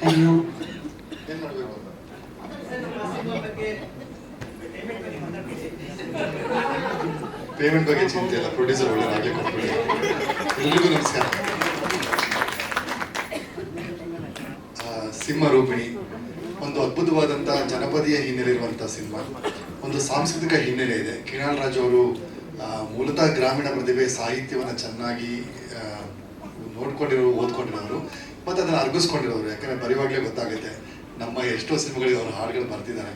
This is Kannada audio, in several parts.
ಅಯ್ಯೋ ಪೇಮೆಂಟ್ ಬಗ್ಗೆ ಚಿಂತೆ ಇಲ್ಲ, ಪ್ರೊಡ್ಯೂಸರ್ ಒಳ್ಳೆದಾಗಲಿ ಕೊಟ್ಬಿಡಿ. ಎಲ್ರಿಗೂ ನಮಸ್ಕಾರ. ಸಿಂಹ ರೂಪಿಣಿ ಒಂದು ಅದ್ಭುತವಾದಂಥ ಜನಪದೀಯ ಹಿನ್ನೆಲೆ ಇರುವಂಥ ಸಿನಿಮಾ, ಒಂದು ಸಾಂಸ್ಕೃತಿಕ ಹಿನ್ನೆಲೆ ಇದೆ. ಕಿರಣ್ ರಾಜ್ ಅವರು ಮೂಲತಃ ಗ್ರಾಮೀಣ ಪ್ರತಿಭೆ, ಸಾಹಿತ್ಯವನ್ನು ಚೆನ್ನಾಗಿ ನೋಡ್ಕೊಂಡಿರೋರು, ಓದ್ಕೊಂಡಿರೋರು ಮತ್ತು ಅದನ್ನು ಅರ್ಗಿಸ್ಕೊಂಡಿರೋರು. ಯಾಕಂದರೆ ಬರೆಯುವಾಗಲೇ ಗೊತ್ತಾಗುತ್ತೆ, ನಮ್ಮ ಎಷ್ಟೋ ಸಿನಿಮಾಗಳಿಗೆ ಅವರು ಹಾಡುಗಳು ಬರ್ತಿದ್ದಾರೆ.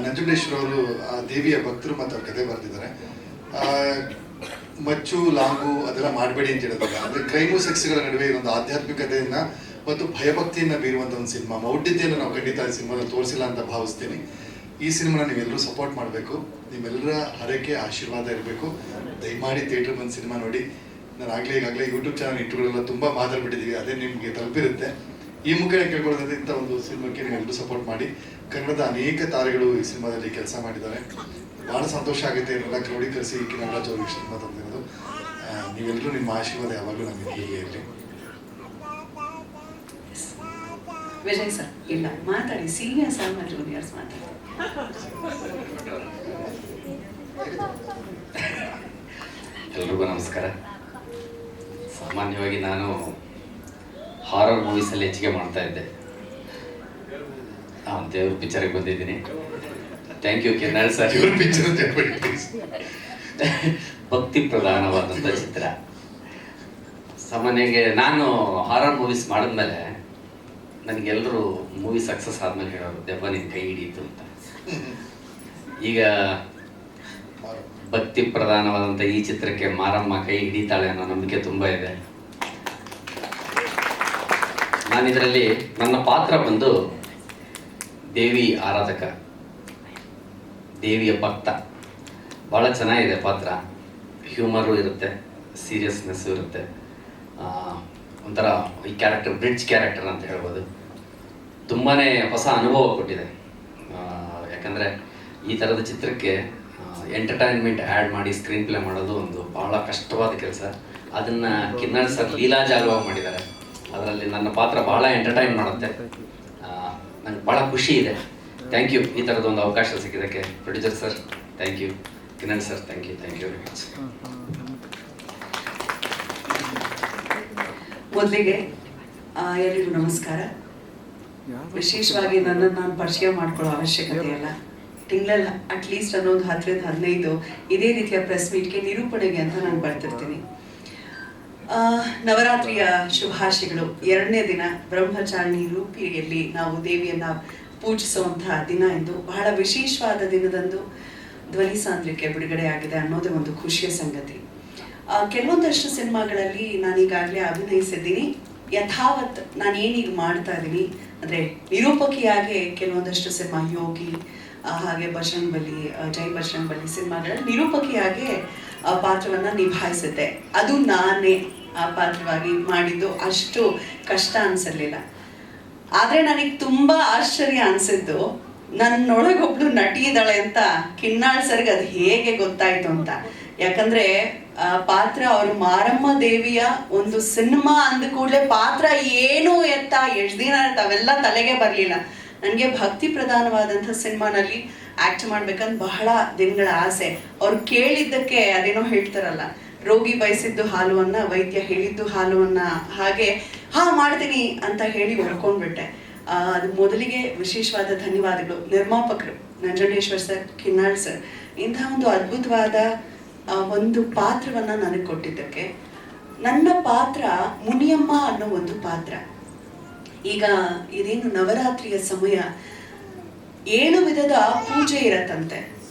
ನಂಜುಂಡೇಶ್ವರ ಅವರು ದೇವಿಯ ಭಕ್ತರು ಮತ್ತು ಅವ್ರ ಕತೆ ಬರ್ತಿದ್ದಾರೆ. ಮಚ್ಚು ಲಾಂಗು ಅದೆಲ್ಲ ಮಾಡಬೇಡಿ ಅಂತ ಹೇಳೋದಿಲ್ಲ. ಅಂದರೆ ಕ್ರೈಮು ಸೆಕ್ಸ್ಗಳ ನಡುವೆ ಇದೊಂದು ಆಧ್ಯಾತ್ಮಿಕತೆಯನ್ನು ಮತ್ತು ಭಯಭಕ್ತಿಯನ್ನು ಬೀರುವಂಥ ಒಂದು ಸಿನಿಮಾ. ಮೌಢ್ಯತೆಯನ್ನು ನಾವು ಖಂಡಿತ ಈ ಸಿನಿಮಾದಲ್ಲಿ ತೋರಿಸಿಲ್ಲ ಅಂತ ಭಾವಿಸ್ತೀನಿ. ಈ ಸಿನಿಮಾನ ನೀವೆಲ್ಲರೂ ಸಪೋರ್ಟ್ ಮಾಡಬೇಕು. ನಿಮ್ಮೆಲ್ಲರ ಹರಕೆ ಆಶೀರ್ವಾದ ಇರಬೇಕು. ದಯಮಾಡಿ ಥಿಯೇಟ್ರ್ ಬಂದು ಸಿನಿಮಾ ನೋಡಿ. ನಾನು ಈಗಾಗಲೇ ಯೂಟ್ಯೂಬ್ ಚಾನಲ್ ಇಂಟರ್ವ್ಯೂಗಳೆಲ್ಲ ತುಂಬ ಮಾತಾಡ್ಬಿಟ್ಟಿದ್ದೀವಿ, ಅದೇ ನಿಮಗೆ ತಲುಪಿರುತ್ತೆ. ಈ ಮುಖೇನ ಕೇಳ್ಕೊಳ್ಳೋದ್ರಿಂದ ಇಂಥ ಒಂದು ಸಿನಿಮಾಕ್ಕೆ ನೀವೆಲ್ಲರೂ ಸಪೋರ್ಟ್ ಮಾಡಿ. ಕನ್ನಡದ ಅನೇಕ ತಾರೆಗಳು ಈ ಸಿನಿಮಾದಲ್ಲಿ ಕೆಲಸ ಮಾಡಿದ್ದಾರೆ. ಭಾಳ ಸಂತೋಷ ಆಗುತ್ತೆ ಇವರೆಲ್ಲ ಕ್ರೋಢೀಕರಿಸಿ ಕಿರಣ್ ರಾಜ್ ಅವ್ರಿಗೆ ಸಿನಿಮಾ ತಂದಿರೋದು. ನೀವೆಲ್ಲರೂ ನಿಮ್ಮ ಆಶೀರ್ವಾದ ಯಾವಾಗಲೂ ನಮಗೆ ಹೀಗೆ ಇರಲಿ. ವಿಜಯ್ ಸರ್ ಇಲ್ಲ ಮಾತಾಡಿ, ಸೀನಿಯರ್ಸ್ ಮತ್ತು ಜೂನಿಯರ್ಸ್ ಮಾತಾಡಿ. ಎಲ್ರಿಗೂ ನಮಸ್ಕಾರ. ಸಾಮಾನ್ಯವಾಗಿ ನಾನು ಹಾರರ್ ಮೂವೀಸಲ್ಲಿ ಹೆಚ್ಚಿಗೆ ಮಾಡ್ತಾ ಇದ್ದೆ. ದೇವ್ರ ಪಿಕ್ಚರ್ಗೆ ಬಂದಿದ್ದೀನಿ. Thank you Kiran sir. ಭಕ್ತಿ ಪ್ರಧಾನವಾದಂಥ ಚಿತ್ರ. ಸಾಮಾನ್ಯವಾಗಿ ನಾನು ಹಾರರ್ ಮೂವೀಸ್ ಮಾಡಿದ್ಮೇಲೆ ನನಗೆಲ್ಲರೂ ಮೂವಿ ಸಕ್ಸಸ್ ಆದ್ಮೇಲೆ ಹೇಳೋರು, ದೆವ್ವ ನಿನ್ನ ಕೈ ಹಿಡೀತು ಅಂತ. ಈಗ ಭಕ್ತಿ ಪ್ರಧಾನವಾದಂಥ ಈ ಚಿತ್ರಕ್ಕೆ ಮಾರಮ್ಮ ಕೈ ಹಿಡಿತಾಳೆ ಅನ್ನೋ ನಂಬಿಕೆ ತುಂಬ ಇದೆ. ನಾನಿದರಲ್ಲಿ ನನ್ನ ಪಾತ್ರ ಬಂದು ದೇವಿ ಆರಾಧಕ, ದೇವಿಯ ಭಕ್ತ. ಭಾಳ ಚೆನ್ನಾಗಿದೆ ಪಾತ್ರ. ಹ್ಯೂಮರು ಇರುತ್ತೆ, ಸೀರಿಯಸ್ನೆಸ್ಸು ಇರುತ್ತೆ. ಒಂಥರ ಈ ಕ್ಯಾರೆಕ್ಟರ್ ಬ್ರಿಡ್ಜ್ ಕ್ಯಾರೆಕ್ಟರ್ ಅಂತ ಹೇಳ್ಬೋದು. ತುಂಬಾ ಹೊಸ ಅನುಭವ ಕೊಟ್ಟಿದೆ. ಯಾಕಂದರೆ ಈ ಥರದ ಚಿತ್ರಕ್ಕೆ ಎಂಟರ್ಟೈನ್ಮೆಂಟ್ ಆ್ಯಡ್ ಮಾಡಿ ಸ್ಕ್ರೀನ್ ಪ್ಲೇ ಮಾಡೋದು ಒಂದು ಭಾಳ ಕಷ್ಟವಾದ ಕೆಲಸ. ಅದನ್ನು ಕಿರಣ್ ಸರ್ ಲೀಲಾಜಾಲವಾಗಿ ಮಾಡಿದ್ದಾರೆ. ಅದರಲ್ಲಿ ನನ್ನ ಪಾತ್ರ ಭಾಳ ಎಂಟರ್ಟೈನ್ ಮಾಡುತ್ತೆ. ನಂಗೆ ಭಾಳ ಖುಷಿ ಇದೆ. ಥ್ಯಾಂಕ್ ಯು ಈ ಥರದ ಒಂದು ಅವಕಾಶ ಸಿಕ್ಕಿದ್ದಕ್ಕೆ. Producer sir thank you, Kiran sir thank you very much. ಮೊದಲಿಗೆ ಎಲ್ರಿಗೂ ನಮಸ್ಕಾರ. ವಿಶೇಷವಾಗಿ ನನ್ನನ್ನು ನಾನು ಪರಿಚಯ ಮಾಡ್ಕೊಳ್ಳೋ ಅವಶ್ಯಕತೆ ಇಲ್ಲ. ತಿಂಗಳಲ್ಲಿ ಅಟ್ಲೀಸ್ಟ್ ಅನ್ನೊಂದು 10-15 ಇದೇ ರೀತಿಯ ಪ್ರೆಸ್ ಮೀಟ್ಗೆ ನಿರೂಪಣೆಗೆ ಅಂತ ನಾನು ಬರ್ತಿರ್ತೀನಿ. ನವರಾತ್ರಿಯ ಶುಭಾಶಯಗಳು. 2ನೇ ದಿನ ಬ್ರಹ್ಮಚಾರಿಣಿ ರೂಪಿಯಲ್ಲಿ ನಾವು ದೇವಿಯನ್ನ ಪೂಜಿಸುವಂತಹ ದಿನ ಎಂದು, ಬಹಳ ವಿಶೇಷವಾದ ದಿನದಂದು ಧ್ವನಿ ಸಾಂದ್ರಿಕೆ ಬಿಡುಗಡೆ ಆಗಿದೆ ಅನ್ನೋದೇ ಒಂದು ಖುಷಿಯ ಸಂಗತಿ. ಕೆಲವೊಂದಷ್ಟು ಸಿನಿಮಾಗಳಲ್ಲಿ ನಾನೀಗಾಗಲೇ ಅಭಿನಯಿಸಿದ್ದೀನಿ. ಯಥಾವತ್ ನಾನು ಏನೀಗ ಮಾಡ್ತಾ ಇದ್ದೀನಿ ಅಂದರೆ ನಿರೂಪಕಿಯಾಗಿ ಕೆಲವೊಂದಷ್ಟು ಸಿನಿಮಾ, ಯೋಗಿ ಹಾಗೆ ಬಜರಂಗಬಲಿ, ಜೈ ಬಜರಂಗಬಲಿ ಸಿನಿಮಾಗಳಲ್ಲಿ ನಿರೂಪಕಿಯಾಗಿ ಪಾತ್ರವನ್ನು ನಿಭಾಯಿಸಿದ್ದೆ. ಅದು ನಾನೇ ಆ ಪಾತ್ರವಾಗಿ ಮಾಡಿದ್ದು. ಅಷ್ಟು ಕಷ್ಟ ಅನಿಸಲಿಲ್ಲ. ಆದರೆ ನನಗೆ ತುಂಬ ಆಶ್ಚರ್ಯ ಅನಿಸಿದ್ದು, ನನ್ನೊಳಗೊಬ್ಳು ನಟಿ ಇದ್ದಾಳೆ ಅಂತ ಕಿನ್ನಾಳ್ ಸರ್ಗೆ ಅದು ಹೇಗೆ ಗೊತ್ತಾಯ್ತು ಅಂತ. ಯಾಕಂದ್ರೆ ಪಾತ್ರ ಅವರು ಮಾರಮ್ಮ ದೇವಿಯ ಒಂದು ಸಿನಿಮಾ ಅಂದ ಕೂಡಲೇ ಪಾತ್ರ ಏನು ಎತ್ತ ಎಷ್ಟು ದಿನ ಅವೆಲ್ಲ ತಲೆಗೆ ಬರಲಿಲ್ಲ. ನನಗೆ ಭಕ್ತಿ ಪ್ರಧಾನವಾದಂಥ ಸಿನಿಮಾನಲ್ಲಿ ಆ್ಯಕ್ಟ್ ಮಾಡ್ಬೇಕಂತ ಬಹಳ ದಿನಗಳ ಆಸೆ. ಅವ್ರು ಕೇಳಿದ್ದಕ್ಕೆ ಅದೇನೋ ಹೇಳ್ತಾರಲ್ಲ, ರೋಗಿ ಬಯಸಿದ್ದು ಹಾಲುವನ್ನ, ವೈದ್ಯ ಹೇಳಿದ್ದು ಹಾಲುವನ್ನ, ಹಾಗೆ ಮಾಡ್ತೀನಿ ಅಂತ ಹೇಳಿ ಒಳ್ಕೊಂಡ್ಬಿಟ್ಟೆ. ಅದು ಮೊದಲಿಗೆ ವಿಶೇಷವಾದ ಧನ್ಯವಾದಗಳು ನಿರ್ಮಾಪಕರು ನಂಜುಂಡೇಶ್ವರ್ ಸರ್, ಕಿನ್ನಾಳ್ ಸರ್, ಇಂಥ ಒಂದು ಅದ್ಭುತವಾದ ಒಂದು ಪಾತ್ರವನ್ನ ನನಗೆ ಕೊಟ್ಟಿದ್ದಕ್ಕೆ. ನನ್ನ ಪಾತ್ರ ಮುನಿಯಮ್ಮ ಅನ್ನೋ ಒಂದು ಪಾತ್ರ. ಈಗ ಇದೇನು ನವರಾತ್ರಿಯ ಸಮಯ, 7 ವಿಧದ ಪೂಜೆ ಇರತ್ತಂತೆ.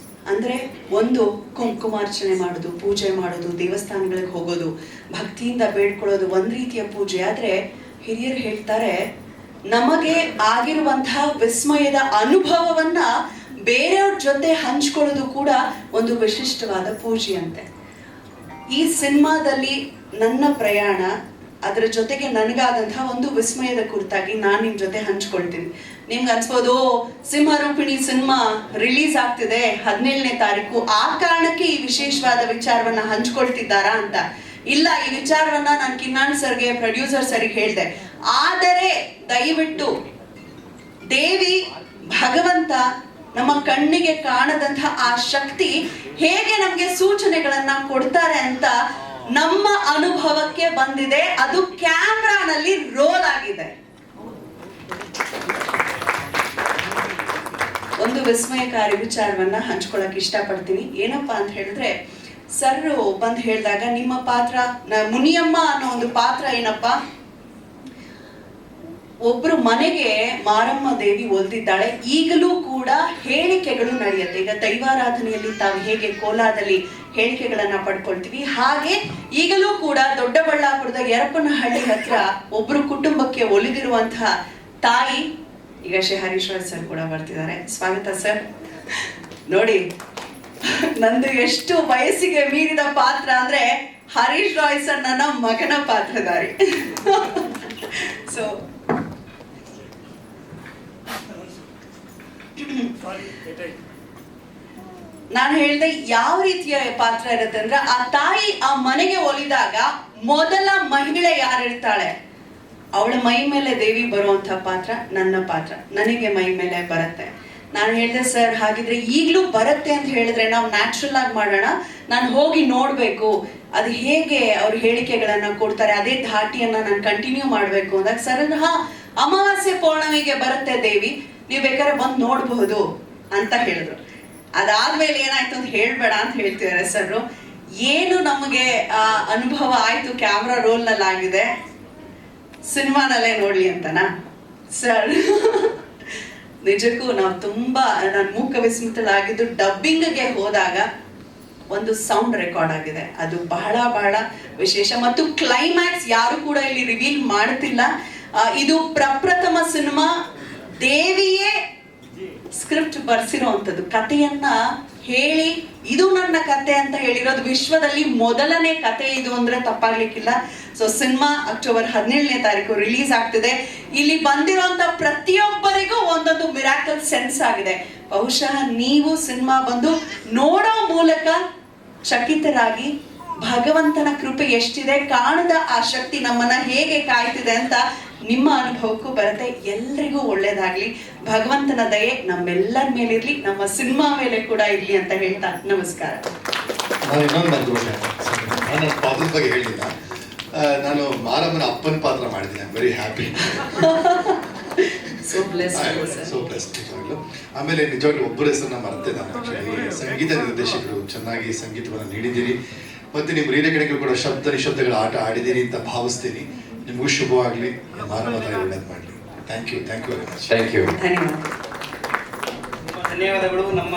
ಅಂದ್ರೆ ಒಂದು ಕುಂಕುಮಾರ್ಚನೆ ಮಾಡೋದು, ಪೂಜೆ ಮಾಡೋದು, ದೇವಸ್ಥಾನಗಳಿಗೆ ಹೋಗೋದು, ಭಕ್ತಿಯಿಂದ ಬೇಡ್ಕೊಳ್ಳೋದು ಒಂದ್ ರೀತಿಯ ಪೂಜೆ. ಆದ್ರೆ ಹಿರಿಯರು ಹೇಳ್ತಾರೆ, ನಮಗೆ ಆಗಿರುವಂತಹ ವಿಸ್ಮಯದ ಅನುಭವವನ್ನ ಬೇರೆಯವ್ರ ಜೊತೆ ಹಂಚ್ಕೊಳ್ಳೋದು ಕೂಡ ಒಂದು ವಿಶಿಷ್ಟವಾದ ಪೂಜೆ ಅಂತೆ. ಈ ಸಿನಿಮಾದಲ್ಲಿ ನನ್ನ ಪ್ರಯಾಣ, ಅದರ ಜೊತೆಗೆ ನನಗಾದಂತಹ ಒಂದು ವಿಸ್ಮಯದ ಕುರಿತಾಗಿ ನಾನು ನಿಮ್ಮ ಜೊತೆ ಹಂಚ್ಕೊಳ್ತೀನಿ. ನಿಮ್ಗೆ ಅನ್ಸ್ಬೋದು ಸಿಂಹರೂಪಿಣಿ ಸಿನಿಮಾ ರಿಲೀಸ್ ಆಗ್ತಿದೆ 17ನೇ ತಾರೀಕು, ಆ ಕಾರಣಕ್ಕೆ ಈ ವಿಶೇಷವಾದ ವಿಚಾರವನ್ನ ಹಂಚ್ಕೊಳ್ತಿದ್ದಾರಾ ಅಂತ. ಇಲ್ಲ, ಈ ವಿಚಾರವನ್ನ ನಾನು ಕಿನ್ನಾಣ್ ಸರ್ಗೆ, ಪ್ರೊಡ್ಯೂಸರ್ ಸರ್ಗೆ ಹೇಳ್ದೆ. ಆದರೆ ದಯವಿಟ್ಟು ದೇವಿ, ಭಗವಂತ, ನಮ್ಮ ಕಣ್ಣಿಗೆ ಕಾಣದಂತಹ ಆ ಶಕ್ತಿ ಹೇಗೆ ನಮ್ಗೆ ಸೂಚನೆಗಳನ್ನ ಕೊಡ್ತಾರೆ ಅಂತ ನಮ್ಮ ಅನುಭವಕ್ಕೆ ಬಂದಿದೆ. ಅದು ಕ್ಯಾಮ್ರಾನಲ್ಲಿ ರೋಲ್ ಆಗಿದೆ. ಒಂದು ವಿಸ್ಮಯಕಾರಿ ವಿಚಾರವನ್ನ ಹಂಚ್ಕೊಳಕ್ ಇಷ್ಟಪಡ್ತೀನಿ. ಏನಪ್ಪಾ ಅಂತ ಹೇಳಿದ್ರೆ, ಸರ್ ಬಂದು ಹೇಳಿದಾಗ ನಿಮ್ಮ ಪಾತ್ರ ಮುನಿಯಮ್ಮ ಅನ್ನೋ ಒಂದು ಪಾತ್ರ ಏನಪ್ಪ, ಒಬ್ರು ಮನೆಗೆ ಮಾರಮ್ಮ ದೇವಿ ಒಲ್ದಿದ್ದಾಳೆ. ಈಗಲೂ ಕೂಡ ಹೇಳಿಕೆಗಳು ನಡೆಯುತ್ತೆ. ಈಗ ದೈವಾರಾಧನೆಯಲ್ಲಿ ತಾವು ಹೇಗೆ ಕೋಲಾದಲ್ಲಿ ಹೇಳಿಕೆಗಳನ್ನ ಪಡ್ಕೊಳ್ತೀವಿ, ಹಾಗೆ ಈಗಲೂ ಕೂಡ ದೊಡ್ಡಬಳ್ಳಾಪುರದ ಯರಪನಹಳ್ಳಿ ಹತ್ರ ಒಬ್ರು ಕುಟುಂಬಕ್ಕೆ ಒಲಿದಿರುವಂತಹ ತಾಯಿ, ಈಗ ಶ್ರೀ ಹರೀಶ್ ರಾಜ್ ಸರ್ ಕೂಡ ಬರ್ತಿದ್ದಾರೆ. ಸ್ವಾಗತ ಸರ್. ನೋಡಿ, ನಂದು ಎಷ್ಟು ವಯಸ್ಸಿಗೆ ಮೀರಿದ ಪಾತ್ರ ಅಂದ್ರೆ ಹರೀಶ್ ರಾಯ್ ಸರ್ ನನ್ನ ಮಗನ ಪಾತ್ರಧಾರಿ. ಸೊ ನಾನು ಹೇಳ್ದೆ ಯಾವ ರೀತಿಯ ಪಾತ್ರ ಇರುತ್ತೆ ಅಂದ್ರೆ, ಆ ತಾಯಿ ಆ ಮನೆಗೆ ಒಲಿದಾಗ ಮೊದಲ ಮಹಿಳೆ ಯಾರಿರ್ತಾಳೆ, ಅವಳ ಮೈ ಮೇಲೆ ದೇವಿ ಬರುವಂತ ಪಾತ್ರ ನನ್ನ ಪಾತ್ರ, ನನಗೆ ಮೈ ಮೇಲೆ ಬರುತ್ತೆ. ನಾನು ಹೇಳ್ದೆ, ಸರ್ ಹಾಗಿದ್ರೆ ಈಗಲೂ ಬರುತ್ತೆ ಅಂತ ಹೇಳಿದ್ರೆ ನಾವು ನ್ಯಾಚುರಲ್ ಆಗಿ ಮಾಡೋಣ, ನಾನು ಹೋಗಿ ನೋಡ್ಬೇಕು ಅದು ಹೇಗೆ ಅವ್ರ ಹೇಳಿಕೆಗಳನ್ನ ಕೊಡ್ತಾರೆ, ಅದೇ ಧಾಟಿಯನ್ನ ನಾನು ಕಂಟಿನ್ಯೂ ಮಾಡ್ಬೇಕು ಅಂದಾಗ ಸರ್ ಹಾ ಅಮಾವಾಸ್ಯೆ ಪೌರ್ಣಮಿಗೆ ಬರುತ್ತೆ ದೇವಿ, ನೀವು ಬೇಕಾದ್ರೆ ಬಂದು ನೋಡಬಹುದು ಅಂತ ಹೇಳಿದ್ರು. ಅದಾದ್ಮೇಲೆ ಏನಾಯ್ತು ಅಂತ ಹೇಳ್ಬೇಡ ಅಂತ ಹೇಳ್ತಿದ್ದಾರೆ ಸರ್. ಏನು ನಮಗೆ ಆ ಅನುಭವ ಆಯ್ತು ಕ್ಯಾಮ್ರಾ ರೋಲ್ ನಲ್ಲಿ ಆಗಿದೆ, ಸಿನಿಮಾನಲ್ಲೇ ನೋಡ್ಲಿ ಅಂತನಾ ಸರ್? ನಿಜಕ್ಕೂ ನಾವು ತುಂಬಾ, ನಾನು ಮೂಕ ವಿಸ್ಮಿತಳಾಗಿದ್ದು ಡಬ್ಬಿಂಗ್ಗೆ ಹೋದಾಗ ಒಂದು ಸೌಂಡ್ ರೆಕಾರ್ಡ್ ಆಗಿದೆ, ಅದು ಬಹಳ ಬಹಳ ವಿಶೇಷ. ಮತ್ತು ಕ್ಲೈಮ್ಯಾಕ್ಸ್ ಯಾರು ಕೂಡ ಇಲ್ಲಿ ರಿವೀಲ್ ಮಾಡ್ತಿಲ್ಲ. ಇದು ಪ್ರಪ್ರಥಮ ಸಿನಿಮಾ, ದೇವಿಯೇ ಸ್ಕ್ರಿಪ್ಟ್ ಬರ್ಸಿರೋಂಥದ್ದು, ಕಥೆಯನ್ನ ಹೇಳಿ ಇದು ನನ್ನ ಕತೆ ಅಂತ ಹೇಳಿರೋದು. ವಿಶ್ವದಲ್ಲಿ ಮೊದಲನೇ ಕತೆ ಇದು ಅಂದ್ರೆ ತಪ್ಪಾಗ್ಲಿಕ್ಕಿಲ್ಲ. ಸೊ ಸಿನಿಮಾ ಅಕ್ಟೋಬರ್ 17ನೇ ತಾರೀಕು ರಿಲೀಸ್ ಆಗ್ತಿದೆ. ಇಲ್ಲಿ ಬಂದಿರುವಂತ ಪ್ರತಿಯೊಬ್ಬರಿಗೂ ಒಂದೊಂದು ಮಿರಾಕಲ್ ಸೆನ್ಸ್ ಆಗಿದೆ. ಬಹುಶಃ ನೀವು ಸಿನಿಮಾ ಬಂದು ನೋಡೋ ಮೂಲಕ ಚಕಿತರಾಗಿ ಭಗವಂತನ ಕೃಪೆ ಎಷ್ಟಿದೆ, ಕಾಣದ ಆ ಶಕ್ತಿ ನಮ್ಮನ್ನ ಹೇಗೆ ಕಾಯ್ತಿದೆ ಅಂತ ನಿಮ್ಮ ಅನುಭವಕ್ಕೂ ಬರುತ್ತೆ. ಎಲ್ರಿಗೂ ಒಳ್ಳೇದಾಗ್ಲಿ, ಭಗವಂತನ ದಯೆ ನಮ್ಮೆಲ್ಲರ ಮೇಲಿರ್ಲಿ, ನಮ್ಮ ಸಿನಿಮಾ ಮೇಲೆ ಕೂಡ ಇರ್ಲಿ ಅಂತ ಹೇಳ್ತಾ ನಮಸ್ಕಾರ. ನಾನು ಇನ್ನೊಂದು ನನ್ನ ಪಾತ್ರದ ಬಗ್ಗೆ ಹೇಳಿಲ್ಲ, ನಾನು ಮಾರಮ್ಮನ ಅಪ್ಪನ ಪಾತ್ರ ಮಾಡಿದ್ದೀನಿ. I am very happy. So blessed. ಆಮೇಲೆ ನಿಜವಾಗ್ಲೂ ಒಬ್ಬರ ಹೆಸರನ್ನ ಮರೆತೆ ನಾನು. ಆಕ್ಚುಲಿ ಸಂಗೀತ ನಿರ್ದೇಶಕರು ಚೆನ್ನಾಗಿ ಸಂಗೀತವನ್ನು ನೀಡಿದ್ದೀರಿ, ಮತ್ತೆ ನಿಮ್ಮ ರೀರೆಕಡೆಗಳು ಕೂಡ ಶಬ್ದ ನಿಶಬ್ದಗಳ ಆಟ ಆಡಿದ್ದೀರಿ ಅಂತ ಭಾವಿಸ್ತೀನಿ. ನಿಮಗೂ ಶುಭವಾಗಲಿ, ಮಾನವ ತಾಯಿ ಒಳ್ಳೇದು ಮಾಡಲಿ. Thank you very much. Thank you. ಧನ್ಯವಾದಗಳು. ನಮ್ಮ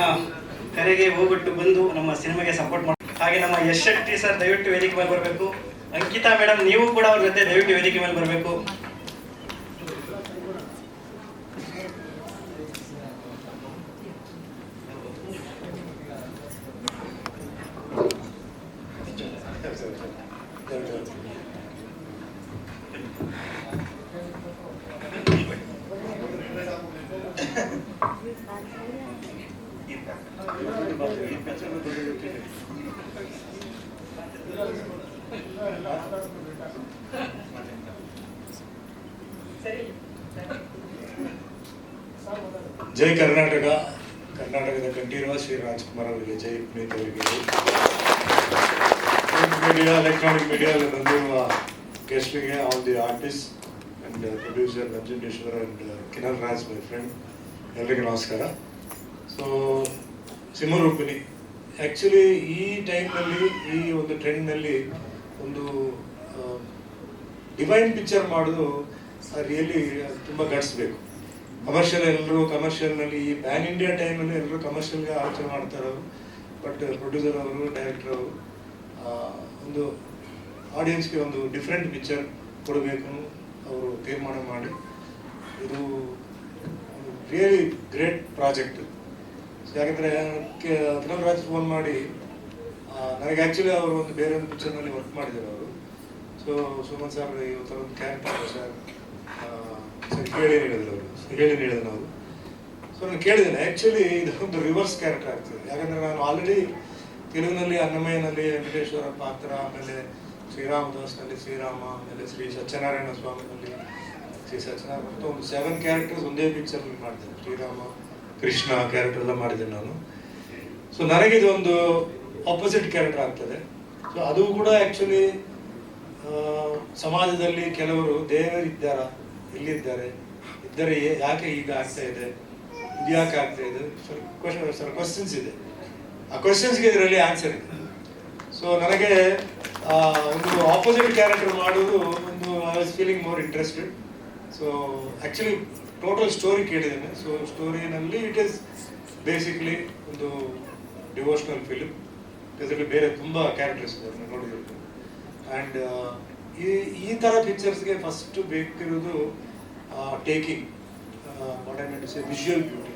ಕರೆಗೆ ಹೋಗ್ಬಿಟ್ಟು ಬಂದು ನಮ್ಮ ಸಿನಿಮಾಗೆ ಸಪೋರ್ಟ್ ಮಾಡಿ. ಹಾಗೆ ನಮ್ಮ ಯಶ್ ಶೆಟ್ಟಿ ಸರ್ ದಯವಿಟ್ಟು ವೇದಿಕೆ ಮೇಲೆ ಬರಬೇಕು. ಅಂಕಿತಾ ಮೇಡಮ್ ನೀವು ಕೂಡ ಅವ್ರ ಜೊತೆ ದಯವಿಟ್ಟು ವೇದಿಕೆ ಮೇಲೆ ಬರಬೇಕು. ಜೈ ಕರ್ನಾಟಕ. ಕರ್ನಾಟಕದ ಕಂಠೀರವ ಶ್ರೀ ರಾಜ್ಕುಮಾರ್ ಅವರಿಗೆ ಜೈ, ಪುನೀತ್ ಅವರಿಗೆ ಜೈ. ಮೀಡಿಯಾ, ಎಲೆಕ್ಟ್ರಾನಿಕ್ ಮೀಡಿಯಾದಲ್ಲಿ ಬಂದಿರುವ ಗೆಸ್ಟ್ಗೆ, all the artist and producer Nanjundeshwara and Kiran Raj my friend, ಎಲ್ಲರಿಗೂ ನಮಸ್ಕಾರ. ಸೊ ಸಿಂಹರೂಪಿಣಿ ಆ್ಯಕ್ಚುಲಿ ಈ ಟೈಮ್ನಲ್ಲಿ, ಈ ಒಂದು ಟ್ರೆಂಡ್ನಲ್ಲಿ ಒಂದು ಡಿವೈನ್ ಪಿಕ್ಚರ್ ಮಾಡೋದು ರಿಯಲಿ ತುಂಬ ಗಟ್ಸ್ಬೇಕು. ಕಮರ್ಷಿಯಲ್ ಎಲ್ಲರೂ ಕಮರ್ಷಿಯಲ್ನಲ್ಲಿ, ಈ ಪ್ಯಾನ್ ಇಂಡಿಯಾ ಟೈಮಲ್ಲಿ ಎಲ್ಲರೂ ಕಮರ್ಷಿಯಲ್ಗೆ ಆಲೋಚನೆ ಮಾಡ್ತಾರೆ ಅವರು. ಬಟ್ ಪ್ರೊಡ್ಯೂಸರ್ ಅವರು, ಡೈರೆಕ್ಟರ್ ಅವರು ಒಂದು ಆಡಿಯನ್ಸ್ಗೆ ಒಂದು ಡಿಫ್ರೆಂಟ್ ಪಿಕ್ಚರ್ ಕೊಡಬೇಕು ಅವರು ತೀರ್ಮಾನ ಮಾಡಿ, ಇದು ರಿಯಲಿ ಗ್ರೇಟ್ ಪ್ರಾಜೆಕ್ಟ್. ಯಾಕಂದರೆ ಕಿರಣ್ ರಾಜ್ ಫೋನ್ ಮಾಡಿ ನನಗೆ ಆ್ಯಕ್ಚುಲಿ ಅವರು ಒಂದು ಬೇರೆ ಒಂದು ಪಿಕ್ಚರ್ನಲ್ಲಿ ವರ್ಕ್ ಮಾಡಿದ್ದಾರೆ ಅವರು. ಸೊ ಸುಮನ್ ಸರ್ ಇವತ್ತು ಒಂದು ಕ್ಯಾರೆಕ್ಟರ್ ಸರ್ ಸರಿ ಕೇಳಿ ಹೇಳಿದ್ರು ಅವರು, ಹೇಳಿ ಹೇಳಿದ್ರು ಅವರು. ಸೊ ನಾನು ಕೇಳಿದ್ದೇನೆ, ಆ್ಯಕ್ಚುಲಿ ಇದು ಒಂದು ರಿವರ್ಸ್ ಕ್ಯಾರೆಕ್ಟರ್ ಆಗ್ತದೆ. ಯಾಕಂದರೆ ನಾನು ಆಲ್ರೆಡಿ ತೆಲುಗಿನಲ್ಲಿ ಅನ್ನಮಯ್ಯನಲ್ಲಿ ವೆಂಕಟೇಶ್ವರ ಪಾತ್ರ, ಆಮೇಲೆ ಶ್ರೀರಾಮದಾಸ್ನಲ್ಲಿ ಶ್ರೀರಾಮ, ಆಮೇಲೆ ಶ್ರೀ ಸತ್ಯನಾರಾಯಣ ಸ್ವಾಮಿನಲ್ಲಿ ಶ್ರೀ ಸತ್ಯನಾರಾಯಣ ಅಂತ ಒಂದು 7 ಕ್ಯಾರೆಕ್ಟರ್ಸ್ ಒಂದೇ ಪಿಕ್ಚರ್ನಲ್ಲಿ ಮಾಡಿದ್ದೇನೆ. ಶ್ರೀರಾಮ, ಕೃಷ್ಣ ಕ್ಯಾರೆಕ್ಟರ್ ಎಲ್ಲ ಮಾಡಿದ್ದೇನೆ ನಾನು. ಸೊ ನನಗಿದು ಒಂದು ಆಪೋಸಿಟ್ ಕ್ಯಾರೆಕ್ಟರ್ ಆಗ್ತದೆ. ಸೊ ಅದು ಕೂಡ ಆ್ಯಕ್ಚುಲಿ ಸಮಾಜದಲ್ಲಿ ಕೆಲವರು ದೇವರಿದ್ದಾರ, ಎಲ್ಲಿದ್ದಾರೆ, ಇದ್ದರೆ ಯಾಕೆ ಈಗ ಆಗ್ತಾ ಇದೆ, ಇದು ಯಾಕೆ ಆಗ್ತಾ ಇದೆ, ಸ್ವಲ್ಪ ಕ್ವಶನ್ಸ್ ಇದೆ. ಆ ಕ್ವಶನ್ಸ್ಗೆ ಇದರಲ್ಲಿ ಆನ್ಸರ್ ಇದೆ. ಸೊ ನನಗೆ ಒಂದು ಆಪೋಸಿಟ್ ಕ್ಯಾರೆಕ್ಟರ್ ಮಾಡೋದು ಒಂದು I was feeling more interested. So actually total story ಕೇಳಿದ್ದೇನೆ. ಸೊ ಸ್ಟೋರಿನಲ್ಲಿ ಇಟ್ ಈಸ್ ಬೇಸಿಕ್ಲಿ ಒಂದು ಡಿವೋಷನಲ್ ಫಿಲಿಮ್. ಇದರಲ್ಲಿ ಬೇರೆ ತುಂಬ ಕ್ಯಾರೆಕ್ಟರ್ಸ್ ಇದೆ, ನಾನು ನೋಡಿದ್ರು. ಆ್ಯಂಡ್ ಈ ಥರ ಪಿಕ್ಚರ್ಸ್ಗೆ ಫಸ್ಟ್ ಬೇಕಿರೋದು taking, what I mean to say visual beauty.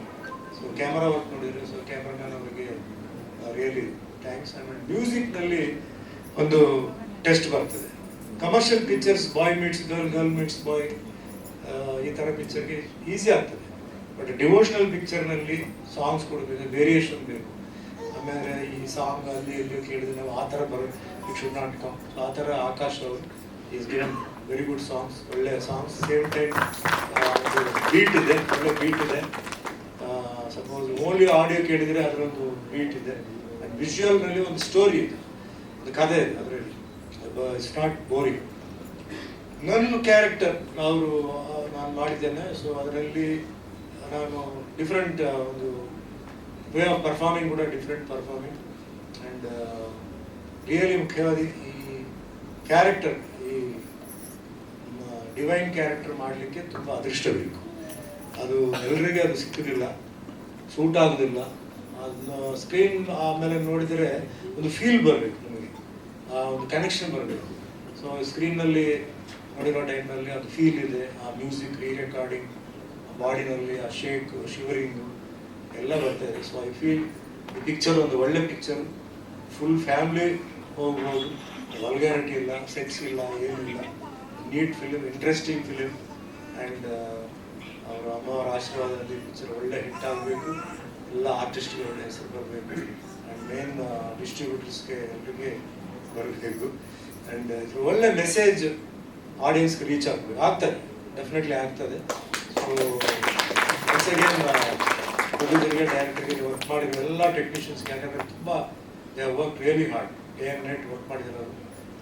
So camera work ನೋಡಿದರೆ, ಸೊ ಕ್ಯಾಮ್ರಾಮ್ಯಾನ್ ಅವರಿಗೆ ರಿಯಲಿ ಥ್ಯಾಂಕ್ಸ್. ಆಮೇಲೆ ಮ್ಯೂಸಿಕ್ನಲ್ಲಿ ಒಂದು ಟೆಸ್ಟ್ ಬರ್ತದೆ. Commercial pictures boy meets girl, girl meets boy, ಈ ಥರ ಪಿಕ್ಚರ್ಗೆ ಈಸಿ ಆಗ್ತದೆ. ಬಟ್ ಡಿವೋಷನಲ್ ಪಿಕ್ಚರ್ನಲ್ಲಿ ಸಾಂಗ್ಸ್ ಕೊಡಬೇಕು, ವೇರಿಯೇಷನ್ ಬೇಕು. ಆಮೇಲೆ ಈ ಸಾಂಗ್ ಅಲ್ಲಿ ಎಲ್ಲಿ ಕೇಳಿದ್ರೆ ನಾವು ಆ ಥರ it should not come. So ಆ ಥರ ಆಕಾಶ್ ಅವರು is given very good songs, ಒಳ್ಳೆ ಸಾಂಗ್ಸ್, ಸೇಮ್ ಟೈಮ್ ಬೀಟ್ ಇದೆ, ಒಳ್ಳೆ ಬೀಟ್ ಇದೆ. ಸಪೋಸ್ ಓನ್ಲಿ ಆಡಿಯೋ ಕೇಳಿದರೆ ಅದರೊಂದು ಬೀಟ್ ಇದೆ. ಆ್ಯಂಡ್ ವಿಜುವಲ್ನಲ್ಲಿ ಒಂದು ಸ್ಟೋರಿ ಇದೆ, ಒಂದು ಕಥೆ ಇದೆ ಅದರಲ್ಲಿ. It's not boring. ನನ್ನ ಕ್ಯಾರೆಕ್ಟರ್ ನಾನು ಮಾಡಿದ್ದೇನೆ. ಸೊ ಅದರಲ್ಲಿ ನಾನು ಡಿಫ್ರೆಂಟ್ ಒಂದು ವೇ ಆಫ್ ಪರ್ಫಾರ್ಮಿಂಗ್ ಕೂಡ ಡಿಫ್ರೆಂಟ್ ಪರ್ಫಾರ್ಮಿಂಗ್. ಆ್ಯಂಡ್ ರಿಯಲಿ ಮುಖ್ಯವಾಗಿ ಈ ಕ್ಯಾರೆಕ್ಟರ್, ಈ ಡಿವೈನ್ ಕ್ಯಾರೆಕ್ಟರ್ ಮಾಡಲಿಕ್ಕೆ ತುಂಬ ಅದೃಷ್ಟ ಬೇಕು. ಅದು ಎಲ್ಲರಿಗೆ ಅದು ಸಿಕ್ಕುದಿಲ್ಲ, ಸೂಟ್ ಆಗೋದಿಲ್ಲ. ಅದನ್ನ ಸ್ಕ್ರೀನ್ ಆಮೇಲೆ ನೋಡಿದರೆ ಒಂದು ಫೀಲ್ ಬರಬೇಕು ನಮಗೆ, ಒಂದು ಕನೆಕ್ಷನ್ ಬರಬೇಕು. ಸೊ ಸ್ಕ್ರೀನ್ನಲ್ಲಿ ನೋಡಿರೋ ಟೈಮ್ನಲ್ಲಿ ಅದು ಫೀಲ್ ಇದೆ, ಆ ಮ್ಯೂಸಿಕ್, ರೀ ರೆಕಾರ್ಡಿಂಗ್, ಬಾಡಿನಲ್ಲಿ ಆ ಶೇಕ್, ಶಿವರಿಂಗು ಎಲ್ಲ ಬರ್ತಾ ಇದೆ. ಸೊ ಐ ಫೀಲ್ ಈ ಪಿಕ್ಚರ್ ಒಂದು ಒಳ್ಳೆ ಪಿಕ್ಚರ್, ಫುಲ್ ಫ್ಯಾಮ್ಲಿ ಹೋಗ್ಬೋದು, ವಲ್ಗ್ಯಾರಿಟಿ ಇಲ್ಲ, ಸೆಕ್ಸ್ ಇಲ್ಲ, ಏನಿಲ್ಲ, neat film, interesting film. And ಅವರ ಅಮ್ಮವರ ಆಶೀರ್ವಾದದಲ್ಲಿ ಪಿಕ್ಚರ್ ಒಳ್ಳೆ ಹಿಟ್ ಆಗಬೇಕು, ಎಲ್ಲ ಆರ್ಟಿಸ್ಟ್ಗೆ ಒಳ್ಳೆ ಹೆಸರು ಬರಬೇಕು. ಆ್ಯಂಡ್ ಮೇನ್ ಡಿಸ್ಟ್ರಿಬ್ಯೂಟರ್ಸ್ಗೆ ಎಲ್ಲರಿಗೆ ಬರಬೇಕು. ಆ್ಯಂಡ್ ಇದು ಒಳ್ಳೆ ಮೆಸೇಜ್ ಆಡಿಯನ್ಸ್ಗೆ ರೀಚ್ ಆಗಬೇಕು. ಆಗ್ತದೆ, ಡೆಫಿನೆಟ್ಲಿ ಆಗ್ತದೆ. ಸೊ ಒನ್ಸ್ ಅಗೇನ್ ಪ್ರೊಡ್ಯೂಸರ್ಗೆ, ಡೈರೆಕ್ಟರ್ಗೆ, ವರ್ಕ್ ಮಾಡಿರೋ ಎಲ್ಲ ಟೆಕ್ನಿಷಿಯನ್ಸ್ಗೆ, ಯಾಕಂದರೆ ತುಂಬ they have work really hard, day and night work ಮಾಡಿರೋರು.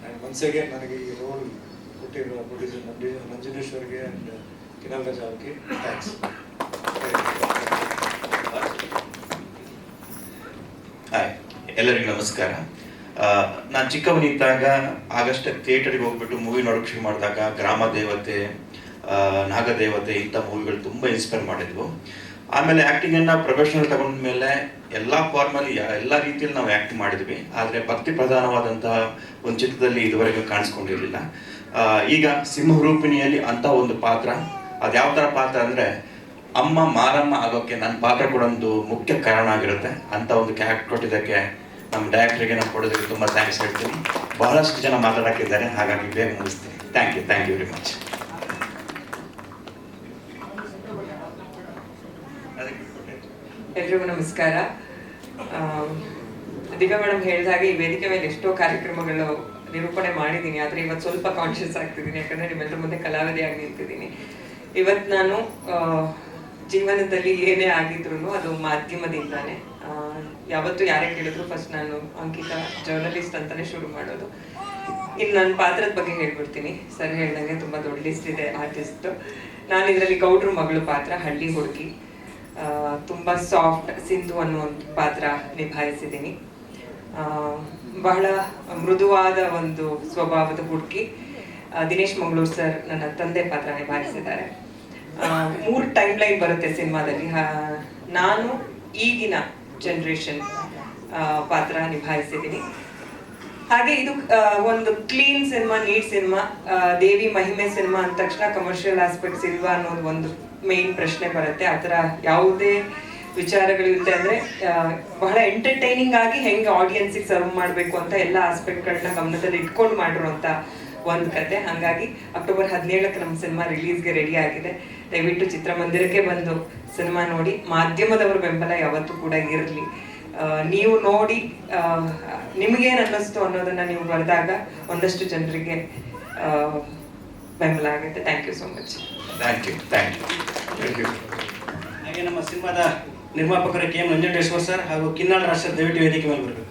ಆ್ಯಂಡ್ ಒನ್ಸ್ ಅಗೇನ್ ನನಗೆ ಈ ರೋಲ್ ಕೊಟ್ಟಿರೋ ಪ್ರೊಡ್ಯೂಸರ್ ನಂಜನೇಶ್ವರ್ಗೆ ಆ್ಯಂಡ್ ಕಿನಲ್ ರಾಜ್ ಅವ್ರಿಗೆ ಥ್ಯಾಂಕ್ಸ್. ಹಾಯ್, ಎಲ್ಲರಿಗೂ ನಮಸ್ಕಾರ. ನಾನು ಚಿಕ್ಕವನಿದ್ದಾಗ ಆಗಸ್ಟ್ ಥಿಯೇಟರ್ಗೆ ಹೋಗ್ಬಿಟ್ಟು ಮೂವಿ ನೋಡೋಕೆ ಶುರು ಮಾಡಿದಾಗ ಗ್ರಾಮ ದೇವತೆ, ನಾಗದೇವತೆ ಇಂಥ ಮೂವಿಗಳು ತುಂಬ ಇನ್ಸ್ಪೈರ್ ಮಾಡಿದ್ವು. ಆಮೇಲೆ ಆ್ಯಕ್ಟಿಂಗನ್ನು ಪ್ರೊಫೆಷನಲ್ ತಗೊಂಡ ಮೇಲೆ ಎಲ್ಲ ಫಾರ್ಮಲ್ಲಿ ಎಲ್ಲ ರೀತಿಯಲ್ಲಿ ನಾವು ಆ್ಯಕ್ಟ್ ಮಾಡಿದ್ವಿ. ಆದರೆ ಭಕ್ತಿ ಪ್ರಧಾನವಾದಂತಹ ಒಂದು ಚಿತ್ರದಲ್ಲಿ ಇದುವರೆಗೂ ಕಾಣಿಸ್ಕೊಂಡಿರಲಿಲ್ಲ. ಈಗ ಸಿಂಹರೂಪಿಣಿಯಲ್ಲಿ ಅಂಥ ಒಂದು ಪಾತ್ರ, ಅದು ಯಾವ ಥರ ಪಾತ್ರ ಅಂದರೆ ಅಮ್ಮ ಮಾರಮ್ಮ ಆಗೋಕ್ಕೆ ನನ್ನ ಪಾತ್ರ ಕೂಡ ಒಂದು ಮುಖ್ಯ ಕಾರಣ ಆಗಿರುತ್ತೆ. ಅಂಥ ಒಂದು ಕ್ಯಾರೆಕ್ಟರ್ ಕೊಟ್ಟಿದ್ದಕ್ಕೆ ನಮ್ಮ ಡೈರೆಕ್ಟರ್ಗೆ, ನಮ್ಮ ಪ್ರೊಡ್ಯೂಸರ್ಗೆ ತುಂಬ ಥ್ಯಾಂಕ್ಸ್ ಹೇಳ್ತೀನಿ. ಬಹಳಷ್ಟು ಜನ ಮಾತಾಡೋಕ್ಕಿದ್ದಾರೆ, ಹಾಗಾಗಿ ಬೇಗ ಮುಗಿಸ್ತೀನಿ. Thank you very much. ಎಲ್ರಿಗೂ ನಮಸ್ಕಾರ. ದಿವ್ಯಾ ಮೇಡಮ್ ಹೇಳಿದಾಗ ಈ ವೇದಿಕೆ ಮೇಲೆ ಎಷ್ಟೋ ಕಾರ್ಯಕ್ರಮಗಳು ನಿರೂಪಣೆ ಮಾಡಿದ್ದೀನಿ, ಆದರೆ ಇವತ್ತು ಸ್ವಲ್ಪ ಕಾನ್ಷಿಯಸ್ ಆಗ್ತಿದ್ದೀನಿ, ಯಾಕಂದರೆ ನಿಮ್ಮೆಲ್ಲರ ಮುಂದೆ ಕಲಾವಿದೆಯಾಗಿ ನಿಂತಿದ್ದೀನಿ. ಇವತ್ತು ನಾನು ಜೀವನದಲ್ಲಿ ಏನೇ ಆಗಿದ್ರು ಅದು ಮಾಧ್ಯಮದಿಂದಾನೆ. ಯಾವತ್ತು ಯಾರೇ ಕೇಳಿದ್ರು ಫಸ್ಟ್ ನಾನು ಅಂಕಿತಾ ಜರ್ನಲಿಸ್ಟ್ ಅಂತಾನೆ ಶುರು ಮಾಡೋದು. ಇನ್ನು ನನ್ನ ಪಾತ್ರದ ಬಗ್ಗೆ ಹೇಳ್ಬಿಡ್ತೀನಿ. ಸರ್ ಹೇಳ್ದಂಗೆ ತುಂಬ ದೊಡ್ಡ ಲಿಸ್ಟ್ ಇದೆ ಆರ್ಟಿಸ್ಟ್. ನಾನು ಇದರಲ್ಲಿ ಗೌಡ್ರ ಮಗಳು ಪಾತ್ರ, ಹಳ್ಳಿ ಹುಡುಗಿ, ತುಂಬ ಸಾಫ್ಟ್ ಸಿಂಧು ಅನ್ನೋ ಒಂದು ಪಾತ್ರ ನಿಭಾಯಿಸಿದ್ದೀನಿ. ಬಹಳ ಮೃದುವಾದ ಒಂದು ಸ್ವಭಾವದ ಹುಡುಗಿ. ದಿನೇಶ್ ಮಂಗಳೂರು ಸರ್ ನನ್ನ ತಂದೆ ಪಾತ್ರ ನಿಭಾಯಿಸಿದ್ದಾರೆ. 3 ಟೈಮ್ ಲೈನ್ ಬರುತ್ತೆ ಸಿನಿಮಾದಲ್ಲಿ. ನಾನು ಈಗಿನ ಜನರೇಷನ್ ಪಾತ್ರ ನಿಭಾಯಿಸಿದ್ದೀನಿ. ಹಾಗೆ ಇದು ಒಂದು ಕ್ಲೀನ್ ಸಿನಿಮಾ, ನೀಟ್ ಸಿನಿಮಾ. ದೇವಿ ಮಹಿಮೆ ಸಿನಿಮಾ ಅಂದ ತಕ್ಷಣ ಕಮರ್ಷಿಯಲ್ ಆಸ್ಪೆಕ್ಟ್ಸ್ ಇಲ್ವಾ ಅನ್ನೋದು ಒಂದು ಮೇನ್ ಪ್ರಶ್ನೆ ಬರುತ್ತೆ. ಆ ಥರ ಯಾವುದೇ ವಿಚಾರಗಳಿರುತ್ತೆ ಅಂದರೆ ಬಹಳ ಎಂಟರ್ಟೈನಿಂಗ್ ಆಗಿ ಹೆಂಗೆ ಆಡಿಯನ್ಸಿಗೆ ಸರ್ವ್ ಮಾಡಬೇಕು ಅಂತ ಎಲ್ಲ ಆಸ್ಪೆಕ್ಟ್ಗಳನ್ನ ಗಮನದಲ್ಲಿ ಇಟ್ಕೊಂಡು ಮಾಡಿರುವಂಥ ಒಂದು ಕತೆ. ಹಾಗಾಗಿ ಅಕ್ಟೋಬರ್ 17ಕ್ಕೆ ನಮ್ಮ ಸಿನಿಮಾ ರಿಲೀಸ್ಗೆ ರೆಡಿ ಆಗಿದೆ. ದಯವಿಟ್ಟು ಚಿತ್ರಮಂದಿರಕ್ಕೆ ಬಂದು ಸಿನಿಮಾ ನೋಡಿ. ಮಾಧ್ಯಮದವ್ರ ಬೆಂಬಲ ಯಾವತ್ತೂ ಕೂಡ ಇರಲಿ. ನೀವು ನೋಡಿ ನಿಮಗೇನು ಅನ್ನಿಸ್ತು ಅನ್ನೋದನ್ನ ನೀವು ಬರೆದಾಗ ಒಂದಷ್ಟು ಜನರಿಗೆ ಬೆಂಬಲ ಆಗುತ್ತೆ. Thank you so much. Thank you. ಹಾಗೆ ನಮ್ಮ ಸಿನಿಮಾದ ನಿರ್ಮಾಪಕರು ಕೆ ಎಂ ನಂಜುಂಡೇಶ್ವರ್ ಸರ್ ಹಾಗೂ ಕಿನ್ನಾಳ ರಾಷ್ಟ್ರ ದಯವಿಟ್ಟು ವೇದಿಕೆ ಮೇಲೆ ಬರಬೇಕು.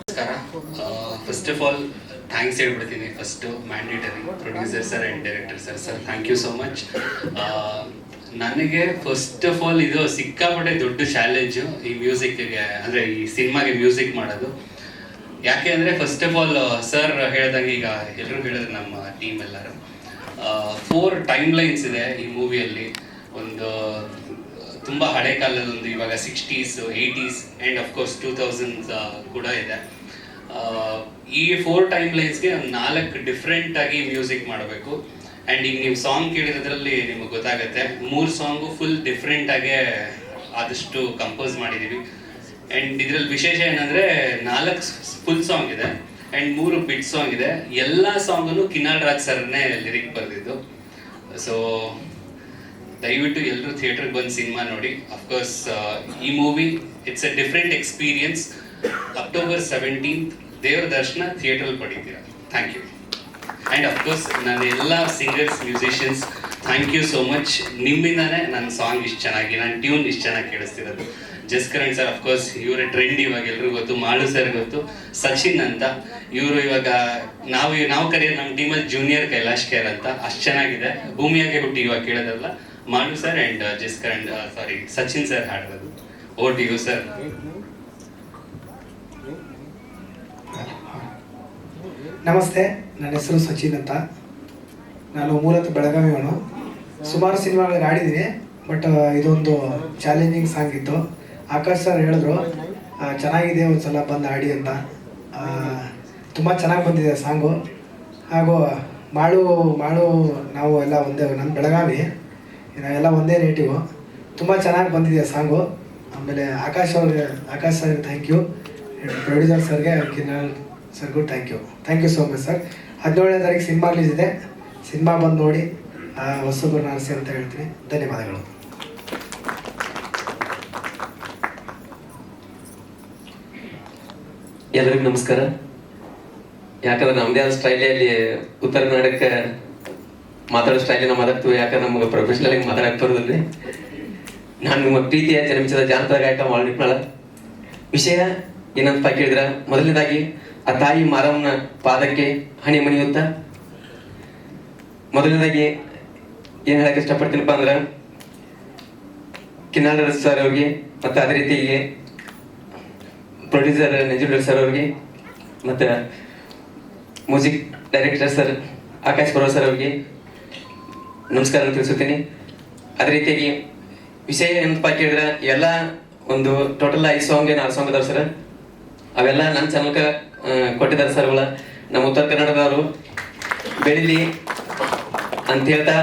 ನಮಸ್ಕಾರ. ಫಸ್ಟ್ ಆಫ್ ಆಲ್ ಥ್ಯಾಂಕ್ಸ್ ಹೇಳ್ಬಿಡ್ತೀನಿ. First mandatory producer sir and director sir thank you so much. ನನಗೆ ಫಸ್ಟ್ ಆಫ್ ಆಲ್ ಇದು ಸಿಕ್ಕಾಪಟ್ಟೆ ದೊಡ್ಡ ಚಾಲೆಂಜು ಈ ಮ್ಯೂಸಿಕ್ಗೆ, ಅಂದರೆ ಈ ಸಿನಿಮಾಗೆ ಮ್ಯೂಸಿಕ್ ಮಾಡೋದು. ಯಾಕೆ ಅಂದರೆ ಫಸ್ಟ್ ಆಫ್ ಆಲ್ ಸರ್ ಹೇಳ್ದಂಗೆ, ಈಗ ಎಲ್ಲರೂ ಹೇಳಿದ್ರು ನಮ್ಮ ಟೀಮ್ ಎಲ್ಲರೂ, 4 ಟೈಮ್ ಲೈನ್ಸ್ ಇದೆ ಈ ಮೂವಿಯಲ್ಲಿ. ಒಂದು ತುಂಬ ಹಳೆ ಕಾಲದೊಂದು, ಇವಾಗ 60s 80s and of course 2000s ಕೂಡ ಇದೆ. ಈ 4 ಟೈಮ್ ಲೈನ್ಸ್ಗೆ 4 ಡಿಫ್ರೆಂಟಾಗಿ ಮ್ಯೂಸಿಕ್ ಮಾಡಬೇಕು. ಆ್ಯಂಡ್ ಈಗ ನೀವು ಸಾಂಗ್ ಕೇಳಿರೋದ್ರಲ್ಲಿ ನಿಮಗೆ ಗೊತ್ತಾಗುತ್ತೆ, 3 ಸಾಂಗು ಫುಲ್ ಡಿಫ್ರೆಂಟಾಗೇ ಆದಷ್ಟು ಕಂಪೋಸ್ ಮಾಡಿದ್ದೀವಿ. ಆ್ಯಂಡ್ ಇದರಲ್ಲಿ ವಿಶೇಷ ಏನಂದರೆ 4 ಫುಲ್ ಸಾಂಗ್ ಇದೆ ಆ್ಯಂಡ್ 3 ಬಿಟ್ ಸಾಂಗ್ ಇದೆ. ಎಲ್ಲ ಸಾಂಗನ್ನು ಕಿನ್ನಾಳ್ ರಾಜ್ ಸರ್ನೇ ಲಿರಿಕ್ ಬರೆದಿದ್ದು. ಸೊ ದಯವಿಟ್ಟು ಎಲ್ಲರೂ ಥಿಯೇಟ್ರಿಗೆ ಬಂದು ಸಿನಿಮಾ ನೋಡಿ. ಅಫ್ಕೋರ್ಸ್ ಈ movie it's a different experience. October 17th Devara Darshana ಥಿಯೇಟ್ರಲ್ಲಿ ಪಡಿತೀರಾ. Thank you. ಆ್ಯಂಡ್ ಅಫ್ಕೋರ್ಸ್ ನನ್ನ ಎಲ್ಲ singers, musicians, thank you so much. ನಿಮ್ಮಿಂದಾನೇ ನನ್ನ ಸಾಂಗ್ ಇಷ್ಟು ಚೆನ್ನಾಗಿ, ನನ್ನ ಟ್ಯೂನ್ ಇಷ್ಟು ಚೆನ್ನಾಗಿ ಕೇಳಿಸ್ತಿರೋದು. ಜಸ್ಕರಣ್ ಸರ್ ಅಫ್ಕೋರ್ಸ್ ಇವರ ಟ್ರೆಂಡ್ ಇವಾಗ ಎಲ್ರಿಗೂ ಗೊತ್ತು, ಮಾಳು ಸರ್ ಗೊತ್ತು, ಸಚಿನ್ ಅಂತ ಇವರು ಇವಾಗ ನಾವು ಕರೆಯೋದು ನಮ್ಮ ಟೀಮಲ್ಲಿ ಜೂನಿಯರ್ ಕೈಲಾಶ್ ಕೇರ್ ಅಂತ. ಅಷ್ಟು ಚೆನ್ನಾಗಿದೆ. ಭೂಮಿಯಾಗೆ ಹುಟ್ಟಿ ಇವಾಗ ಕೇಳೋದಲ್ಲ, ಮಾಡು sir and Jaskaran Sachin sir ಹಾಡಿರೋದು. Over to you sir. ನಮಸ್ತೆ, ನನ್ನ ಹೆಸರು ಸಚಿನ್ ಅಂತ. ನಾನು ಮೂಲತಃ ಬೆಳಗಾವಿಯವನು. ಸುಮಾರು ಸಿನಿಮಾಗಳಿಗೆ ಆಡಿದ್ದೀನಿ, ಬಟ್ ಇದೊಂದು ಚಾಲೆಂಜಿಂಗ್ ಸಾಂಗ್ ಇತ್ತು. ಆಕಾಶ್ ಸರ್ ಹೇಳಿದ್ರು ಚೆನ್ನಾಗಿದೆ, ಒಂದು ಸಲ ಬಂದು ಆಡಿ ಅಂತ. ತುಂಬ ಚೆನ್ನಾಗಿ ಬಂದಿದೆ ಸಾಂಗು. ಹಾಗೂ ಮಾಳು ನಾವು ಎಲ್ಲ ಒಂದೇ, ನನ್ನ ಬೆಳಗಾವಿ, ನಾವೆಲ್ಲ ಒಂದೇ ನೇಟಿವು. ತುಂಬ ಚೆನ್ನಾಗಿ ಬಂದಿದೆ ಸಾಂಗು. ಆಮೇಲೆ ಆಕಾಶ್ ಸರ್ಗೆ ಥ್ಯಾಂಕ್ ಯು. ಪ್ರೊಡ್ಯೂಸರ್ ಸರ್ಗೆ, ಕಿನ್ನಾಳ್ ಸರ್ಗೂ thank you so much sir. 17ನೇ ತಾರೀಕು ಸಿನಿಮಾ ರಿಲೀಸ್ ಇದೆ. ಸಿನಿಮಾ ಬಂದು ನೋಡಿ ಹೊಸಬ್ರು ನಾರಿಸಿ ಅಂತ ಹೇಳ್ತೀನಿ. ಧನ್ಯವಾದಗಳು. ಎಲ್ಲರಿಗೂ ನಮಸ್ಕಾರ. ಯಾಕಂದ್ರೆ ನಮ್ಮದೇ ಆದ ಸ್ಟೈಲಲ್ಲಿ ಉತ್ತರ ಕನ್ನಡಕ್ಕೆ ಮಾತಾಡೋ ಸ್ಟೈಲಿನ ಮಾತಾಡ್ತೀವಿ. ಯಾಕಂದ್ರೆ ನಮ್ಗೆ ಪ್ರೊಫೆಷನಲ್ ಆಗಿ ಮಾತಾಡಕ್ಕೆ ಬರೋದಿಲ್ಲ. ನಾನು ನಿಮ್ಮ ಪ್ರೀತಿಯ ಜನ್ಮಿಸಿದ ಜಾನಪದ ಗಾಯಕ ಮಾಳ್ನಿಪ್ನಾಳ. ವಿಷಯ ಏನಂತ ಕೇಳಿದ್ರೆ, ಮೊದಲನೇದಾಗಿ ಆ ತಾಯಿ ಮಾರಮ್ಮನ ಪಾದಕ್ಕೆ ಹಣಿ ಮಣಿಯುತ್ತಾ ಮೊದಲನೇದಾಗಿ ಏನು ಹೇಳಕ್ಕೆ ಇಷ್ಟಪಡ್ತೀನಪ್ಪ ಅಂದ್ರೆ, ಕಿನ್ನಾಳ್ ಸರ್ ಅವ್ರಿಗೆ ಮತ್ತು ಅದೇ ರೀತಿಗೆ ಪ್ರೊಡ್ಯೂಸರ್ ನಂಜುಂಡೇಶ್ವರ್ ಸರ್ ಅವ್ರಿಗೆ ಮತ್ತು ಮ್ಯೂಸಿಕ್ ಡೈರೆಕ್ಟರ್ ಸರ್ ಆಕಾಶ್ ಪರ್ವ ಸರ್ ಅವ್ರಿಗೆ ನಮಸ್ಕಾರ ತಿಳಿಸುತ್ತೀನಿ. ಅದೇ ರೀತಿಯಾಗಿ ವಿಷಯ ಏನಪ್ಪ ಕೇಳಿದ್ರೆ, ಎಲ್ಲ ಒಂದು ಟೋಟಲ್ 5 ಸಾಂಗ್ 4 ಸಾಂಗ್ ಅದಾವ ಸರ್. ಅವೆಲ್ಲ ನನ್ನ ಚಾನಲ್ಗೆ ಕೊಟ್ಟಿದ್ದಾರೆ ಸರ್ಗಳ. ನಮ್ಮ ಉತ್ತರ ಕನ್ನಡದವರು ಬೆಳಿಲಿ ಅಂತ ಹೇಳ್ತಾ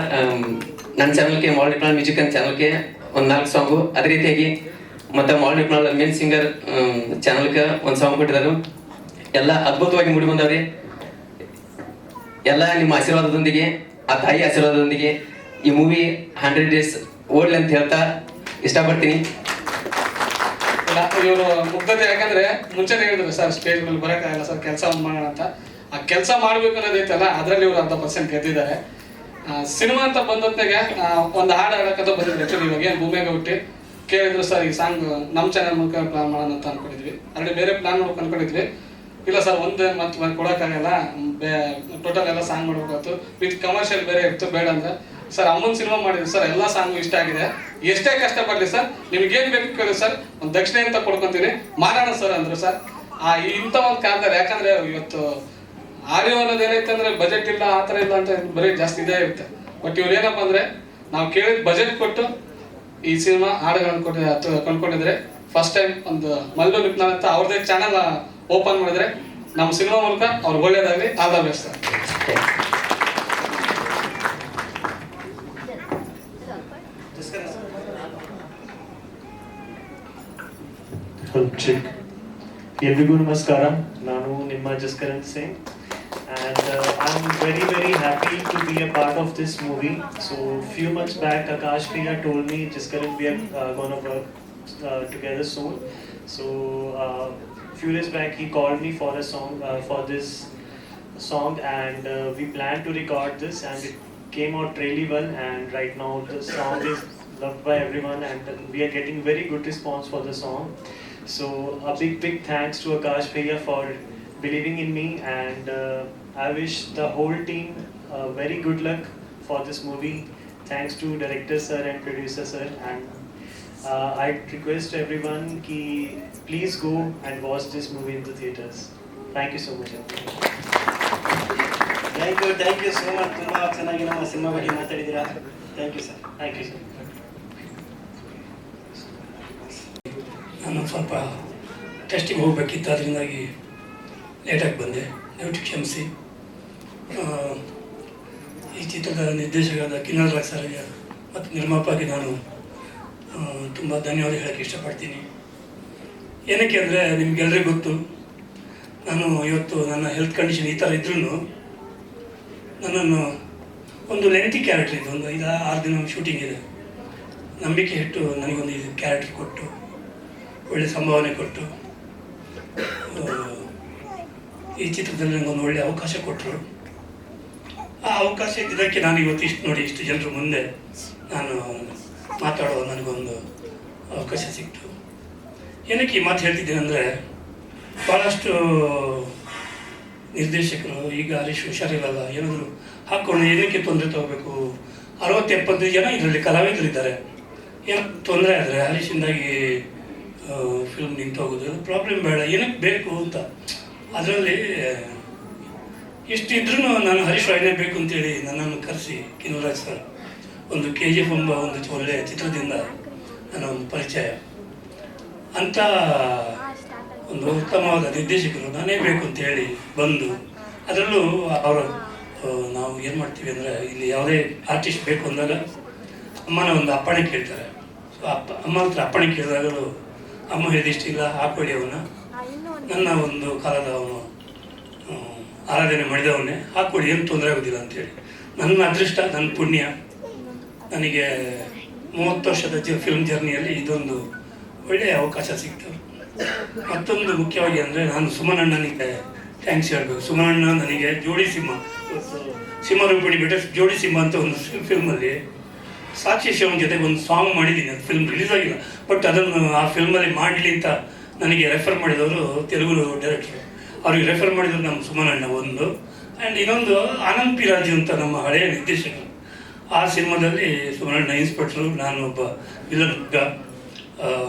ನನ್ನ ಚಾನಲ್ಗೆ ಮಾಲ್ನಿಪ್ನಾಳ್ ಮ್ಯೂಸಿಕ್ ಅಂತ ಚಾನಲ್ಗೆ ಒಂದು 4 ಸಾಂಗು. ಅದೇ ರೀತಿಯಾಗಿ ಮತ್ತು ಮಾಲ್ನಿಪ್ನಾಳ್ ಮೇನ್ ಸಿಂಗರ್ ಚಾನಲ್ಗೆ ಒಂದು ಸಾಂಗ್ ಕೊಟ್ಟಿದ್ದಾರೆ. ಎಲ್ಲ ಅದ್ಭುತವಾಗಿ ಮೂಡಿ ಬಂದವ್ರಿ. ಎಲ್ಲ ನಿಮ್ಮ ಆಶೀರ್ವಾದದೊಂದಿಗೆ, ಆ ತಾಯಿ ಆಶೀರ್ವಾದದೊಂದಿಗೆ ಈ ಮೂವಿ 100 days ಓಡ್ಲಿ ಅಂತ ಹೇಳ್ತಾ ಇಷ್ಟಪಡ್ತೀನಿ. ಇವರು ಮುಗ್ಧತೆ, ಯಾಕಂದ್ರೆ ಮುಂಚೆನೇ ಹೇಳಿದ್ರು ಸರ್ ಸ್ಟೇಜ್ ಮೇಲೆ ಬರೋಕ್ಕಾಗಲ್ಲ ಸರ್, ಕೆಲಸ ಮಾಡೋಣ ಅಂತ. ಆ ಕೆಲಸ ಮಾಡ್ಬೇಕು ಅನ್ನೋದೈತಲ್ಲ, ಅದರಲ್ಲಿ ಇವರು 100% ಗೆದ್ದಿದ್ದಾರೆ. ಸಿನಿಮಾ ಅಂತ ಬಂದೊತ್ತಿಗೆ ಒಂದು ಹಾಡು ಹಾಡಕ್ಕಂತ ಬಂದಿದ್ರು. ಆ್ಯಕ್ಚುಲಿ ಇವಾಗ ಏನು ಭೂಮಿಯಾಗ ಹುಟ್ಟಿ ಕೇಳಿದ್ರು ಸರ್, ಈ ಸಾಂಗ್ ನಮ್ಮ ಚಾನಲ್ ಮೂಲಕ ಪ್ಲಾನ್ ಮಾಡೋಣ ಅಂತ ಅನ್ಕೊಂಡಿದ್ವಿ. ಅಲ್ಲಿ ಬೇರೆ ಪ್ಲಾನ್ ಮಾಡ್ಬೇಕು ಅನ್ಕೊಂಡಿದ್ವಿ. ಇಲ್ಲ ಸರ್, ಒಂದು ಮತ್ತೆ ಕೊಡೋಕ್ಕಾಗಲ್ಲ, ಟೋಟಲ್ ಎಲ್ಲ ಸಾಂಗ್ ಮಾಡ್ಬೇಕಾಯ್ತು, ವಿತ್ ಕಮರ್ಷಿಯಲ್ ಬೇರೆ ಇತ್ತು, ಬೇಡ ಅಂದ್ರೆ ಸರ್ ಅಮ್ಮನ ಸಿನಿಮಾ ಮಾಡಿದ್ವಿ ಸರ್, ಎಲ್ಲ ಸಾಂಗು ಇಷ್ಟ ಆಗಿದೆ, ಎಷ್ಟೇ ಕಷ್ಟಪಡಲಿ ಸರ್, ನಿಮ್ಗೇನು ಬೇಕು ಕೇಳಿ ಸರ್, ಒಂದು ದಕ್ಷಿಣೆ ಅಂತ ಕೊಡ್ಕೊತೀನಿ, ಮಾಡೋಣ ಸರ್ ಅಂದರು ಸರ್. ಇಂಥ ಒಂದು ಕಾಲದಲ್ಲಿ, ಯಾಕಂದರೆ ಇವತ್ತು ಆಡಿಯೋ ಅನ್ನೋದು ಏನೈತೆ ಅಂದರೆ ಬಜೆಟ್ ಇಲ್ಲ, ಆ ಥರ ಇಲ್ಲ ಅಂತ ಬರೀ ಜಾಸ್ತಿ ಇದೇ ಇರುತ್ತೆ. ಬಟ್ ಇವ್ರು ಏನಪ್ಪ ಅಂದರೆ, ನಾವು ಕೇಳಿದ ಬಜೆಟ್ ಕೊಟ್ಟು ಈ ಸಿನಿಮಾ ಹಾಡುಗಳನ್ನು ಕೊಂಡ್ಕೊಂಡಿದ್ರೆ, ಫಸ್ಟ್ ಟೈಮ್ ಒಂದು ಮಲ್ಲು ನಿಪ್ನಾಳ್ ಅಂತ ಅವ್ರದ್ದೇ ಚಾನಲ್ ಓಪನ್ ಮಾಡಿದ್ರೆ ನಮ್ಮ ಸಿನಿಮಾ ಮೂಲಕ ಅವ್ರಿಗೆ ಒಳ್ಳೇದಾಗಲಿ. All the best sir. ಎಲ್ರಿಗೂ ನಮಸ್ಕಾರ. ನಾನು ನಿಮ್ಮ Jaskaran Singh and I'm very happy to be a part of this movie. So few months back Akash Priya told me Jaskaran we are gonna work together soon. So few days back he called me for a song for this song, and we planned to record this, and it came out really well, and right now the song is loved by everyone, and we are getting very good response for the song. So a big thanks to Akash Priya for believing in me, and I wish the whole team very good luck for this movie. Thanks to director sir and producer sir, and I request everyone ki please go and watch this movie in the theaters. Thank you so much. Thank you so much. ತುಂಬಾ ಚೆನ್ನಾಗಿ ನಮ್ಮ ಸಿನಿಮಾ ಬಗ್ಗೆ ಮಾತಾಡಿದ್ದೀರಾ. Thank you sir. Thank you sir. ನಾನು ಸ್ವಲ್ಪ ಟೆಸ್ಟಿಗೆ ಹೋಗಬೇಕಿತ್ತು, ಅದರಿಂದಾಗಿ ಲೇಟಾಗಿ ಬಂದೆ, ದಯವಿಟ್ಟು ಕ್ಷಮಿಸಿ. ಈ ಚಿತ್ರದ ನಿರ್ದೇಶಕರಾದ ಕಿನ್ನರ್ ರಾಜ್ ಸರ್ಗೆ ಮತ್ತು ನಿರ್ಮಾಪಕರಿಗೆ ನಾನು ತುಂಬ ಧನ್ಯವಾದ ಹೇಳೋಕ್ಕೆ ಇಷ್ಟಪಡ್ತೀನಿ. ಏನಕ್ಕೆ ಅಂದರೆ ನಿಮಗೆಲ್ಲರಿಗೂ ಗೊತ್ತು, ನಾನು ಇವತ್ತು ನನ್ನ ಹೆಲ್ತ್ ಕಂಡೀಷನ್ ಈ ಥರ ಇದ್ರೂ ನನ್ನನ್ನು ಒಂದು ಲೆಂತಿ ಕ್ಯಾರೆಕ್ಟರ್ ಇದೆ, ಒಂದು 5-6 ದಿನ ಶೂಟಿಂಗ್ ಇದೆ, ನಂಬಿಕೆ ಇಟ್ಟು ನನಗೊಂದು ಇದು ಕ್ಯಾರೆಕ್ಟರ್ ಕೊಟ್ಟು ಒಳ್ಳೆ ಸಂಭಾವನೆ ಕೊಟ್ಟು ಈ ಚಿತ್ರದಲ್ಲಿ ನನಗೊಂದು ಒಳ್ಳೆಯ ಅವಕಾಶ ಕೊಟ್ಟರು. ಆ ಅವಕಾಶ ಇದ್ದಕ್ಕೆ ನಾನು ಇವತ್ತು ಇಷ್ಟು ಜನರ ಮುಂದೆ ನಾನು ಮಾತಾಡೋ ನನಗೊಂದು ಅವಕಾಶ ಸಿಕ್ತು. ಏನಕ್ಕೆ ಈ ಮಾತು ಹೇಳ್ತಿದ್ದೀನಿ ಅಂದರೆ, ಭಾಳಷ್ಟು ನಿರ್ದೇಶಕರು ಈಗ ಹರೀಶ್ ಹುಷಾರಿರಲ್ಲ, ಏನಾದರೂ ಹಾಕ್ಕೊಂಡು ಏನಕ್ಕೆ ತೊಂದರೆ ತಗೋಬೇಕು, 60-70 ಜನ ಇದರಲ್ಲಿ ಕಲಾವಿದರಿದ್ದಾರೆ, ಏನೋ ತೊಂದರೆ ಆದರೆ ಹರೀಶಿಂದಾಗಿ ಫಿಲ್ಮ್ ನಿಂತು ಹೋಗೋದು ಪ್ರಾಬ್ಲಮ್ ಬೇಡ, ಏನಕ್ಕೆ ಬೇಕು ಅಂತ. ಅದರಲ್ಲಿ ಇಷ್ಟಿದ್ರೂ ನಾನು ಹರೀಶ್ ರಾಯ್ನೇ ಬೇಕು ಅಂತೇಳಿ ನನ್ನನ್ನು ಕರೆಸಿ ಕಿನ್ನರಾಜ್ ಸರ್ ಒಂದು KGF ಎಂಬ ಒಂದು ಒಳ್ಳೆಯ ಚಿತ್ರದಿಂದ ನನ್ನ ಒಂದು ಪರಿಚಯ ಅಂತ ಒಂದು ಉತ್ತಮವಾದ ನಿರ್ದೇಶಕರು ನಾನೇ ಬೇಕು ಅಂತೇಳಿ ಬಂದು, ಅದರಲ್ಲೂ ಅವರು ನಾವು ಏನು ಮಾಡ್ತೀವಿ ಅಂದರೆ, ಇಲ್ಲಿ ಯಾವುದೇ ಆರ್ಟಿಸ್ಟ್ ಬೇಕು ಅಂದಾಗ ಅಮ್ಮನ ಒಂದು ಅಪ್ಪಣೆ ಕೇಳ್ತಾರೆ. ಸೊ ಅಮ್ಮ ಹತ್ರ ಅಪ್ಪಣೆ ಕೇಳಿದಾಗಲೂ ಅಮ್ಮ ಹೇಳಿಷ್ಟಿಲ್ಲ, ಹಾಕೊಳ್ಳಿ ಅವನ್ನ, ನನ್ನ ಒಂದು ಕಾಲದ ಅವನು ಆರಾಧನೆ ಮಾಡಿದವನ್ನೇ ಹಾಕ್ಕೊಡಿ, ಏನು ತೊಂದರೆ ಆಗೋದಿಲ್ಲ ಅಂತೇಳಿ. ನನ್ನ ಅದೃಷ್ಟ, ನನ್ನ ಪುಣ್ಯ, ನನಗೆ 30 ವರ್ಷದ ಫಿಲ್ಮ್ ಜರ್ನಿಯಲ್ಲಿ ಇದೊಂದು ಒಳ್ಳೆಯ ಅವಕಾಶ ಸಿಕ್ತು. ಮತ್ತೊಂದು ಮುಖ್ಯವಾಗಿ ಅಂದರೆ, ನಾನು ಸುಮನಣ್ಣನಿಗೆ ಥ್ಯಾಂಕ್ಸ್ ಹೇಳಬೇಕು. ಸುಮನಣ್ಣ ನನಗೆ ಜೋಡಿ ಸಿಂಹರೂಪಿಣಿ ಬಿಟ್ಟರೆ ಜೋಡಿ ಸಿಂಹ ಅಂತ ಒಂದು ಫಿಲ್ಮಲ್ಲಿ ಸಾಕ್ಷಿ ಶಿವನ್ ಜೊತೆಗೆ ಒಂದು ಸಾಂಗ್ ಮಾಡಿದ್ದೀನಿ. ಅದು ಫಿಲ್ಮ್ ರಿಲೀಸ್ ಆಗಿಲ್ಲ, ಬಟ್ ಅದನ್ನು ಆ ಫಿಲ್ಮಲ್ಲಿ ಮಾಡಲಿ ಅಂತ ನನಗೆ ರೆಫರ್ ಮಾಡಿದವರು ತೆಲುಗು ಡೈರೆಕ್ಟರ್. ಅವ್ರಿಗೆ ರೆಫರ್ ಮಾಡಿದ್ರು ನಮ್ಮ ಸುಮನಣ್ಣ ಒಂದು, ಆ್ಯಂಡ್ ಇನ್ನೊಂದು ಆನಂದ್ ಪಿ ರಾಜು ಅಂತ ನಮ್ಮ ಹಳೆಯ ನಿರ್ದೇಶಕರು. ಆ ಸಿನಿಮಾದಲ್ಲಿ ಸುಮನಣ್ಣ ಇನ್ಸ್ಪೆಕ್ಟ್ರು, ನಾನು ಒಬ್ಬ ವಿಲನ್ ಹುಡುಗ,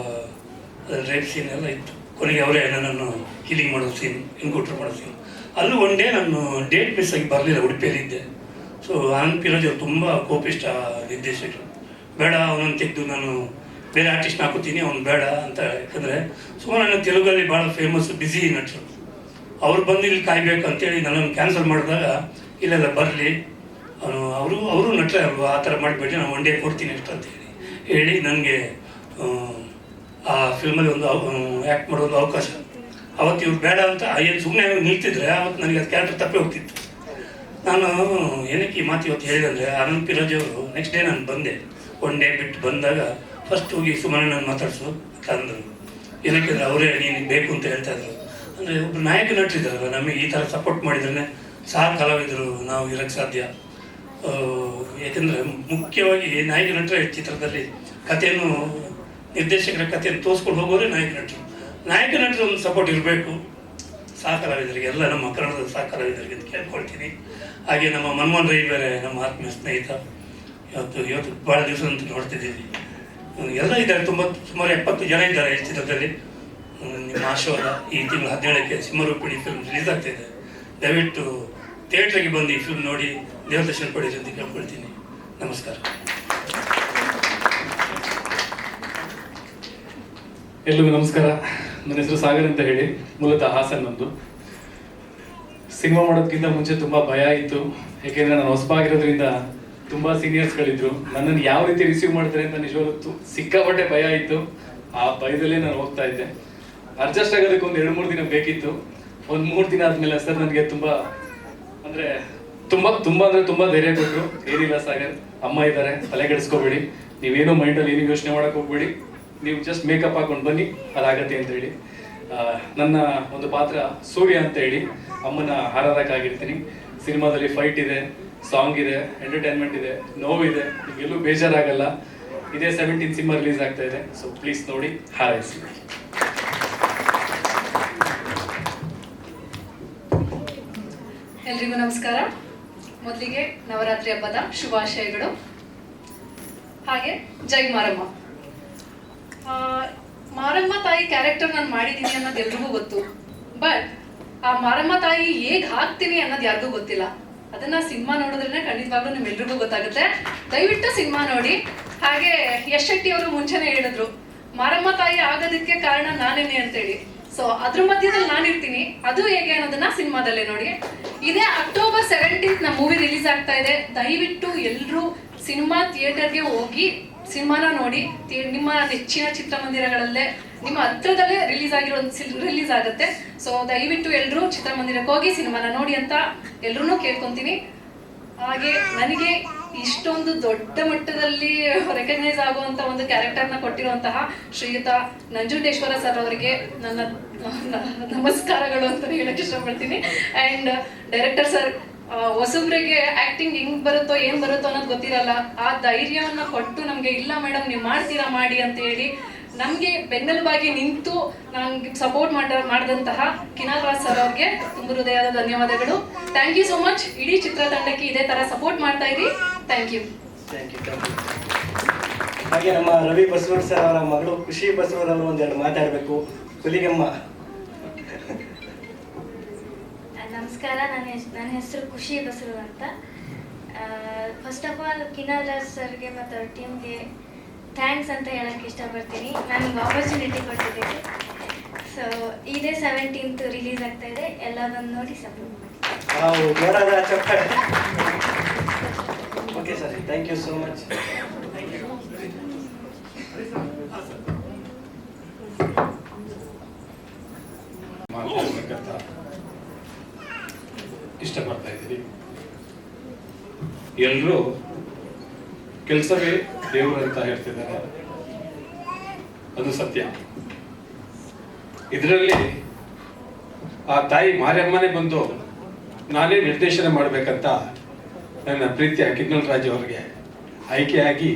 ರೇಪ್ ಸೀನ್ ಎಲ್ಲ ಇತ್ತು. ಕೊನೆಗೆ ಅವರೇ ನನ್ನನ್ನು ಹೀಲಿಂಗ್ ಮಾಡೋ ಸೀನ್, ಎನ್ಕೌಂಟರ್ ಮಾಡೋ ಸೀನ್. ಅಲ್ಲೂ ಒನ್ ಡೇ ನಾನು ಡೇಟ್ ಮಿಸ್ ಆಗಿ ಬರಲಿಲ್ಲ, ಉಡುಪಿಯಲ್ಲಿದ್ದೆ. ಸೊ ಆನಂದ್ ಪಿ ರಾಜು ಅವರು ತುಂಬ ಕೋಪಿಷ್ಟ ನಿರ್ದೇಶಕರು. ಬೇಡ ಅವನನ್ನು ತೆಗೆದು ನಾನು ಬೇರೆ ಆರ್ಟಿಸ್ಟ್ನ ಹಾಕೋತೀನಿ, ಅವ್ನು ಬೇಡ ಅಂತ. ಯಾಕಂದರೆ ಸುಮನಣ್ಣ ತೆಲುಗಲ್ಲಿ ಭಾಳ ಫೇಮಸ್ ಬ್ಯುಸಿ ನಟರು, ಅವ್ರು ಬಂದು ಇಲ್ಲಿ ಕಾಯ್ಬೇಕು ಅಂತೇಳಿ ನನ್ನನ್ನು ಕ್ಯಾನ್ಸಲ್ ಮಾಡಿದಾಗ, ಇಲ್ಲೆಲ್ಲ ಬರಲಿ ಅವರು ನಟರೇ ಅಲ್ವಾ, ಆ ಥರ ಮಾಡಿಬಿಟ್ಟು ನಾನು ಒನ್ ಡೇ ಕೊಡ್ತೀನಿ ಅಷ್ಟು ಅಂತೇಳಿ ಹೇಳಿ ನನಗೆ ಆ ಫಿಲ್ಮಲ್ಲಿ ಒಂದು ಆ್ಯಕ್ಟ್ ಮಾಡೋ ಒಂದು ಅವಕಾಶ. ಅವತ್ತು ಇವ್ರು ಬೇಡ ಅಂತ ಏನು ಸುಮ್ಮನೆ ನಿಲ್ತಿದ್ರೆ ಅವತ್ತು ನನಗೆ ಅದು ಕ್ಯಾರೆಕ್ಟರ್ ತಪ್ಪಿ ಹೋಗ್ತಿತ್ತು. ನಾನು ಏನಕ್ಕೆ ಈ ಮಾತು ಇವತ್ತು ಹೇಳಿದೆ, ಆನಂದ್ ಪಿ ರಾಜ್ ಅವರು ನೆಕ್ಸ್ಟ್ ಡೇ ನಾನು ಬಂದೆ, ಒನ್ ಡೇ ಬಿಟ್ಟು ಬಂದಾಗ ಫಸ್ಟ್ ಹೋಗಿ ಸುಮನಣ್ಣನ ಮಾತಾಡಿಸು ಅಂದರು. ಏನಕ್ಕೆ ಅವರೇ ನೀನು ಬೇಕು ಅಂತ ಹೇಳ್ತಾ ಇದ್ರು. ಅಂದರೆ ಒಬ್ಬರು ನಾಯಕ ನಟರಿದ್ದಾರಲ್ಲ, ನಮಗೆ ಈ ಥರ ಸಪೋರ್ಟ್ ಮಾಡಿದ್ರೆ ಸಹ ಕಲಾವಿದರು ನಾವು ಇರೋಕ್ಕೆ ಸಾಧ್ಯ. ಯಾಕೆಂದರೆ ಮುಖ್ಯವಾಗಿ ನಾಯಕ ನಟರ ಚಿತ್ರದಲ್ಲಿ ಕಥೆಯನ್ನು, ನಿರ್ದೇಶಕರ ಕಥೆಯನ್ನು ತೋರಿಸ್ಕೊಂಡು ಹೋಗೋರೆ ನಾಯಕ ನಟರು ಒಂದು ಸಪೋರ್ಟ್ ಇರಬೇಕು ಸಹ ಕಲಾವಿದರಿಗೆ, ಎಲ್ಲ ನಮ್ಮ ಕನ್ನಡದ ಸಹ ಕಲಾವಿದರಿಗೆ ಅಂತ ಕೇಳ್ಕೊಳ್ತೀನಿ. ಹಾಗೆ ನಮ್ಮ ಮನ್ಮೋಹನ್ ರೈ ಬೇರೆ ನಮ್ಮ ಆತ್ಮೀಯ ಸ್ನೇಹಿತ, ಇವತ್ತು ಭಾಳ ದಿವಸ ಅಂತ ನೋಡ್ತಿದ್ದೀವಿ. ಎಲ್ಲ ಇದ್ದಾರೆ, ಸುಮಾರು 70 ಜನ ಇದ್ದಾರೆ ಈ ಚಿತ್ರದಲ್ಲಿ. ನಿಮ್ಮ ಆಶೀರ್ವಾದ. ಈ ತಿಂಗಳು 17ಕ್ಕೆ ಸಿಂಹರೂಪಿಣಿ ಫಿಲ್ಮ್ ರಿಲೀಸ್ ಆಗ್ತಾಯಿದೆ. ದಯವಿಟ್ಟು ಥಿಯೇಟ್ರಿಗೆ ಬಂದು ಈ ಫಿಲ್ಮ್ ನೋಡಿ ದೇವ್ರ ದರ್ಶನ ಪಡೀರಿ ಅಂತ ಕೇಳ್ಕೊಳ್ತೀನಿ. ನಮಸ್ಕಾರ. ಎಲ್ರಿಗೂ ನಮಸ್ಕಾರ. ನನ್ನ ಹೆಸರು ಸಾಗರ್ ಅಂತ ಹೇಳಿ, ಮೂಲತಃ ಹಾಸನ್ ನಂದು. ಸಿನಿಮಾ ಮಾಡೋದಕ್ಕಿಂತ ಮುಂಚೆ ತುಂಬ ಭಯ ಇತ್ತು. ಏಕೆಂದರೆ ನಾನು ಹೊಸಬಾಗಿರೋದ್ರಿಂದ ತುಂಬ ಸೀನಿಯರ್ಸ್ಗಳಿದ್ರು. ನನ್ನನ್ನು ಯಾವ ರೀತಿ ರಿಸೀವ್ ಮಾಡ್ತಾರೆ ಅಂತ ನಿಜವಾಗ್ಲೂ ಸಿಕ್ಕಾಪಟ್ಟೆ ಭಯ ಇತ್ತು. ಆ ಭಯದಲ್ಲೇ ನಾನು ಹೋಗ್ತಾ ಇದ್ದೆ. ಅಡ್ಜಸ್ಟ್ ಆಗೋದಕ್ಕೆ ಒಂದು 2-3 ದಿನ ಬೇಕಿತ್ತು. ಒಂದು 3 ದಿನ ಆದಮೇಲೆ ಸರ್ ನನಗೆ ತುಂಬ ಧೈರ್ಯ ಕೊಟ್ಟರು. ಏನಿಲ್ಲ ಸಾಗರ್, ಅಮ್ಮ ಇದ್ದಾರೆ, ತಲೆಗೆಡಿಸ್ಕೋಬೇಡಿ, ನೀವೇನೋ ಮೈಂಡಲ್ಲಿ ಏನು ಯೋಚನೆ ಮಾಡೋಕೆ ಹೋಗ್ಬೇಡಿ, ನೀವು ಜಸ್ಟ್ ಮೇಕಪ್ ಹಾಕೊಂಡು ಬನ್ನಿ, ಅದಾಗತ್ತೆ ಅಂತ ಹೇಳಿ. ನನ್ನ ಒಂದು ಪಾತ್ರ ಸೂರ್ಯ ಅಂತ ಹೇಳಿ ಅಮ್ಮನ ಹಾರಾದಕ್ಕಾಗಿರ್ತೀನಿ. ಸಿನಿಮಾದಲ್ಲಿ ಫೈಟ್ ಇದೆ, ಸಾಂಗ್ ಇದೆ, ಎಂಟರ್ಟೈನ್ಮೆಂಟ್ ಇದೆ, ನೋವಿದೆ, ನಿಮಗೆಲ್ಲೂ ಬೇಜಾರಾಗಲ್ಲ. ಇದೇ 17 ಸಿನಿಮಾ ರಿಲೀಸ್ ಆಗ್ತಾ ಇದೆ. ಸೊ ಪ್ಲೀಸ್ ನೋಡಿ, ಹಾರೈಸಿ. ಎಲ್ರಿಗೂ ನಮಸ್ಕಾರ. ಮೊದಲಿಗೆ ನವರಾತ್ರಿ ಹಬ್ಬದ ಶುಭಾಶಯಗಳು. ಹಾಗೆ ಜೈ ಮಾರಮ್ಮ. ಮಾರಮ್ಮ ತಾಯಿ ಕ್ಯಾರೆಕ್ಟರ್ ನಾನು ಮಾಡಿದ್ದೀನಿ ಅನ್ನೋದು ಎಲ್ರಿಗೂ ಗೊತ್ತು. ಬಟ್ ಆ ಮಾರಮ್ಮ ತಾಯಿ ಹೇಗೆ ಹಾಕ್ತೀನಿ ಅನ್ನೋದು ಯಾರಿಗೂ ಗೊತ್ತಿಲ್ಲ. ಅದನ್ನ ಸಿನಿಮಾ ನೋಡಿದ್ರೆ ಖಂಡಿತವಾಗ್ಲೂ ನಿಮ್ಮೆಲ್ರಿಗೂ ಗೊತ್ತಾಗುತ್ತೆ. ದಯವಿಟ್ಟು ಸಿನಿಮಾ ನೋಡಿ. ಹಾಗೆ ಯಶ್ ಶೆಟ್ಟಿ ಅವರು ಮುಂಚೆನೆ ಹೇಳಿದ್ರು ಮಾರಮ್ಮ ತಾಯಿ ಆಗೋದಕ್ಕೆ ಕಾರಣ ನಾನೇನೆ ಅಂತೇಳಿ. ಸೊ ಅದ್ರ ಮಧ್ಯದಲ್ಲಿ ನಾನಿರ್ತೀನಿ, ಅದು ಹೇಗೆ ಅನ್ನೋದನ್ನ ಸಿನಿಮಾದಲ್ಲೇ ನೋಡಿ. ಇದೇ ಅಕ್ಟೋಬರ್ 17 ನಮ್ಮ ಮೂವಿ ರಿಲೀಸ್ ಆಗ್ತಾ ಇದೆ. ದಯವಿಟ್ಟು ಎಲ್ಲರೂ ಸಿನಿಮಾ ಥಿಯೇಟರ್ಗೆ ಹೋಗಿ ಸಿನಿಮಾನ ನೋಡಿ. ನಿಮ್ಮ ನೆಚ್ಚಿನ ಚಿತ್ರಮಂದಿರಗಳಲ್ಲೇ ನಿಮ್ಮ ಹತ್ರದಲ್ಲೇ ರಿಲೀಸ್ ಆಗುತ್ತೆ. ಸೊ ದಯವಿಟ್ಟು ಎಲ್ಲರೂ ಚಿತ್ರಮಂದಿರಕ್ಕೆ ಹೋಗಿ ಸಿನಿಮಾನ ನೋಡಿ ಅಂತ ಎಲ್ಲರೂ ಕೇಳ್ಕೊಂತೀನಿ. ಹಾಗೆ ನನಗೆ ಇಷ್ಟೊಂದು ದೊಡ್ಡ ಮಟ್ಟದಲ್ಲಿ ರೆಕಗ್ನೈಸ್ ಆಗುವಂತ ಒಂದು ಕ್ಯಾರೆಕ್ಟರ್ನ ಕೊಟ್ಟಿರುವಂತಹ ಶ್ರೀಯುತ ನಂಜುಂಡೇಶ್ವರ ಸರ್ ಅವರಿಗೆ ನನ್ನ ನಮಸ್ಕಾರಗಳು ಅಂತ ಹೇಳಕ್ ಇಷ್ಟಪಡ್ತೀನಿ. ಅಂಡ್ ಡೈರೆಕ್ಟರ್ ಸರ್, ಹೊಸಬ್ರಿಗೆ ಆಕ್ಟಿಂಗ್ ಹೆಂಗ್ ಬರುತ್ತೋ ಏನ್ ಬರುತ್ತೋ ಅನ್ನೋದು ಗೊತ್ತಿರಲ್ಲ. ಆ ಧೈರ್ಯವನ್ನ ಕೊಟ್ಟು ನಮ್ಗೆ ಇಲ್ಲ ಮೇಡಮ್ ನೀವು ಮಾಡ್ತೀರಾ ಮಾಡಿ ಅಂತ ಹೇಳಿ ನಮ್ಗೆ ಬೆನ್ನೆಲುಬಾಗಿ ನಿಂತು ನಮ್ಗೆ ಸಪೋರ್ಟ್ ಮಾಡಿದಂತಹ ಕಿನಾಲ್ ರಾಜ್ ಸರ್ ಅವ್ರಿಗೆ ತುಂಬ ಹೃದಯದ ಧನ್ಯವಾದಗಳು. Thank you so much. ಇಡೀ ಚಿತ್ರತಂಡಕ್ಕೆ ಇದೇ ತರ ಸಪೋರ್ಟ್ ಮಾಡ್ತಾ ಇರಿ. Thank you. ಹಾಗೆ ನಮ್ಮ ರವಿ ಬಸವೂರ್ ಸರ್ ಅವರ ಮಗಳು ಖುಷಿ ಬಸವೂರ್ ಅವರು ಒಂದೆರಡು ಮಾತಾಡಬೇಕು. ಹುಲಿಗಮ್ಮ. ನಮಸ್ಕಾರ, ನನ್ನ ಹೆಸರು ಖುಷಿ ಬಸವೂರ್ ಅಂತ. ಫಸ್ಟ್ ಆಫ್ ಆಲ್ ಕಿನಾಲ್ ರಾಜ್ ಸರ್ಗೆ ಮತ್ತು ಅವ್ರ ಟೀಮ್ಗೆ ಥ್ಯಾಂಕ್ಸ್ ಅಂತ ಹೇಳಕ್ಕೆ ಇಷ್ಟಪಡ್ತೀನಿ, ನನಗೆ ಆಪರ್ಚುನಿಟಿ ಕೊಟ್ಟಿದ್ದಕ್ಕೆ. ಸೊ ಇದೇ 17th ರಿಲೀಸ್ ಆಗ್ತಾ ಇದೆ, ಎಲ್ಲ ಬಂದು ನೋಡಿ ಸಪೋರ್ಟ್ ಮಾಡಿ. Okay sir, thank you so much. ಇಷ್ಟಪಡ್ತಾ ಇದ್ದೀನಿ. ಎಲ್ಲರೂ ಕೆಲಸವೇ ದೇವರು ಅಂತ ಹೇಳ್ತಿದ್ದಾರೆ, ಅದು ಸತ್ಯ. ಇದರಲ್ಲಿ ಆ ತಾಯಿ ಮಾರಮ್ಮನೇ ಬಂದು ನಾನೇ ನಿರ್ದೇಶನ ಮಾಡಬೇಕಂತ ನನ್ನ ಪ್ರೀತಿಯ ಕಿನ್ನಲ್ ರಾಜ್ ಅವರಿಗೆ ಆಯ್ಕೆಯಾಗಿ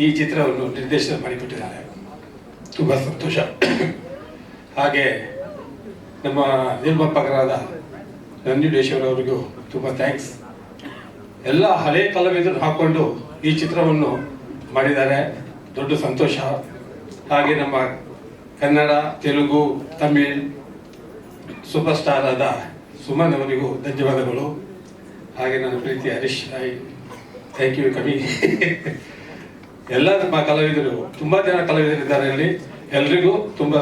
ಈ ಚಿತ್ರವನ್ನು ನಿರ್ದೇಶನ ಮಾಡಿಕೊಟ್ಟಿದ್ದಾರೆ. ತುಂಬ ಸಂತೋಷ. ಹಾಗೆ ನಮ್ಮ ನಿರ್ಮಾಪಕರಾದ ನಂಜುಂಡೇಶ್ವರ ಅವರಿಗೂ ತುಂಬ ಥ್ಯಾಂಕ್ಸ್. ಎಲ್ಲ ಹಳೆ ಕಲಾವಿದರು ಹಾಕ್ಕೊಂಡು ಈ ಚಿತ್ರವನ್ನು ಮಾಡಿದ್ದಾರೆ, ದೊಡ್ಡ ಸಂತೋಷ. ಹಾಗೆ ನಮ್ಮ ಕನ್ನಡ, ತೆಲುಗು, ತಮಿಳ್ ಸೂಪರ್ ಸ್ಟಾರ್ ಆದ ಸುಮನ್ ಅವರಿಗೂ ಧನ್ಯವಾದಗಳು. ಹಾಗೆ ನನ್ನ ಪ್ರೀತಿ ಹರೀಶ್ ರಾಯ್, ಥ್ಯಾಂಕ್ ಯು ಕವಿ. ಎಲ್ಲ ನಮ್ಮ ಕಲಾವಿದರು, ತುಂಬ ಜನ ಕಲಾವಿದರಿದ್ದಾರೆ ಇಲ್ಲಿ, ಎಲ್ರಿಗೂ ತುಂಬ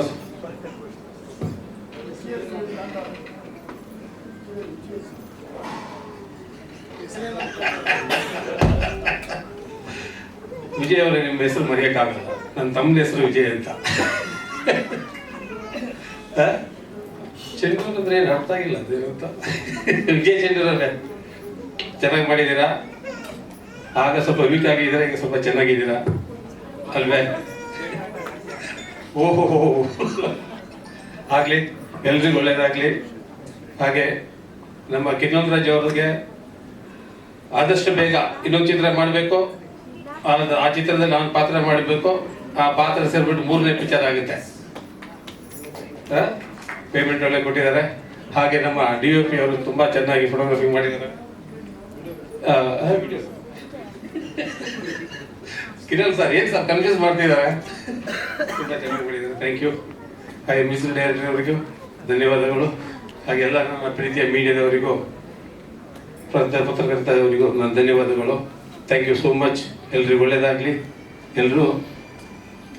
ವಿಜಯ್ ಅವರೇ, ನಿಮ್ಮ ಹೆಸರು ಮರೆಯಕ್ಕಾಗಲ್ಲ. ನನ್ನ ತಮ್ಮನ ಹೆಸರು ವಿಜಯ್ ಅಂತ. ಚೆಂಡೂರು ಅಂದ್ರೆ ಏನು ಅರ್ಥ ಆಗಿಲ್ಲ ಅದೇನಂತ. ವಿಜಯ್ ಚೆಂಡೂರು ಅವರೇ, ಚೆನ್ನಾಗಿ ಮಾಡಿದ್ದೀರಾ. ಆಗ ಸ್ವಲ್ಪ ವೀಕ್ ಆಗಿದ್ದೀರಾ, ಈಗ ಸ್ವಲ್ಪ ಚೆನ್ನಾಗಿದ್ದೀರಾ ಅಲ್ವೇ? ಓಹೋ, ಆಗ್ಲಿ, ಎಲ್ರಿಗೂ ಒಳ್ಳೇದಾಗ್ಲಿ. ಹಾಗೆ ನಮ್ಮ ಕಿನ್ನಲ್ ರಾಜ್ ಅವರಿಗೆ ಆದಷ್ಟು ಬೇಗ ಇನ್ನೊಂದು ಚಿತ್ರ ಮಾಡಬೇಕು. ಆ ಚಿತ್ರದಲ್ಲಿ ನಾನು ಪಾತ್ರ ಮಾಡಬೇಕು. ಆ ಪಾತ್ರ ಸೇರ್ಬಿಟ್ಟು 3ನೇ ಪಿಕ್ಚರ್ ಆಗುತ್ತೆ. ಪೇಮೆಂಟ್ ಒಳ್ಳೆ ಕೊಟ್ಟಿದ್ದಾರೆ. ಹಾಗೆ ನಮ್ಮ DOP ಅವರು ತುಂಬಾ ಚೆನ್ನಾಗಿ ಫೋಟೋಗ್ರಫಿ ಮಾಡಿದ್ದಾರೆ. ಕಿರಣ್ ಸರ್ ಏನ್ ಸರ್ ಕನ್ಫ್ಯೂಸ್ ಮಾಡ್ತಿದ್ದಾರೆ, ತುಂಬಾ ಚೆನ್ನಾಗಿ ಮಾಡಿದ್ದಾರೆ. Thank you. ಹಾಗೆ ಮ್ಯೂಸಿಕ್ ಡೈರೆಕ್ಟರ್ ಅವರಿಗೂ ಧನ್ಯವಾದಗಳು. ಹಾಗೆಲ್ಲ ನನ್ನ ಪ್ರೀತಿಯ ಮೀಡಿಯಾದವರಿಗೂ, ಪತ್ರಕರ್ತರಿಗೂ ನನ್ನ ಧನ್ಯವಾದಗಳು. Thank you so much. ಎಲ್ರಿಗೂ ಒಳ್ಳೇದಾಗಲಿ. ಎಲ್ಲರೂ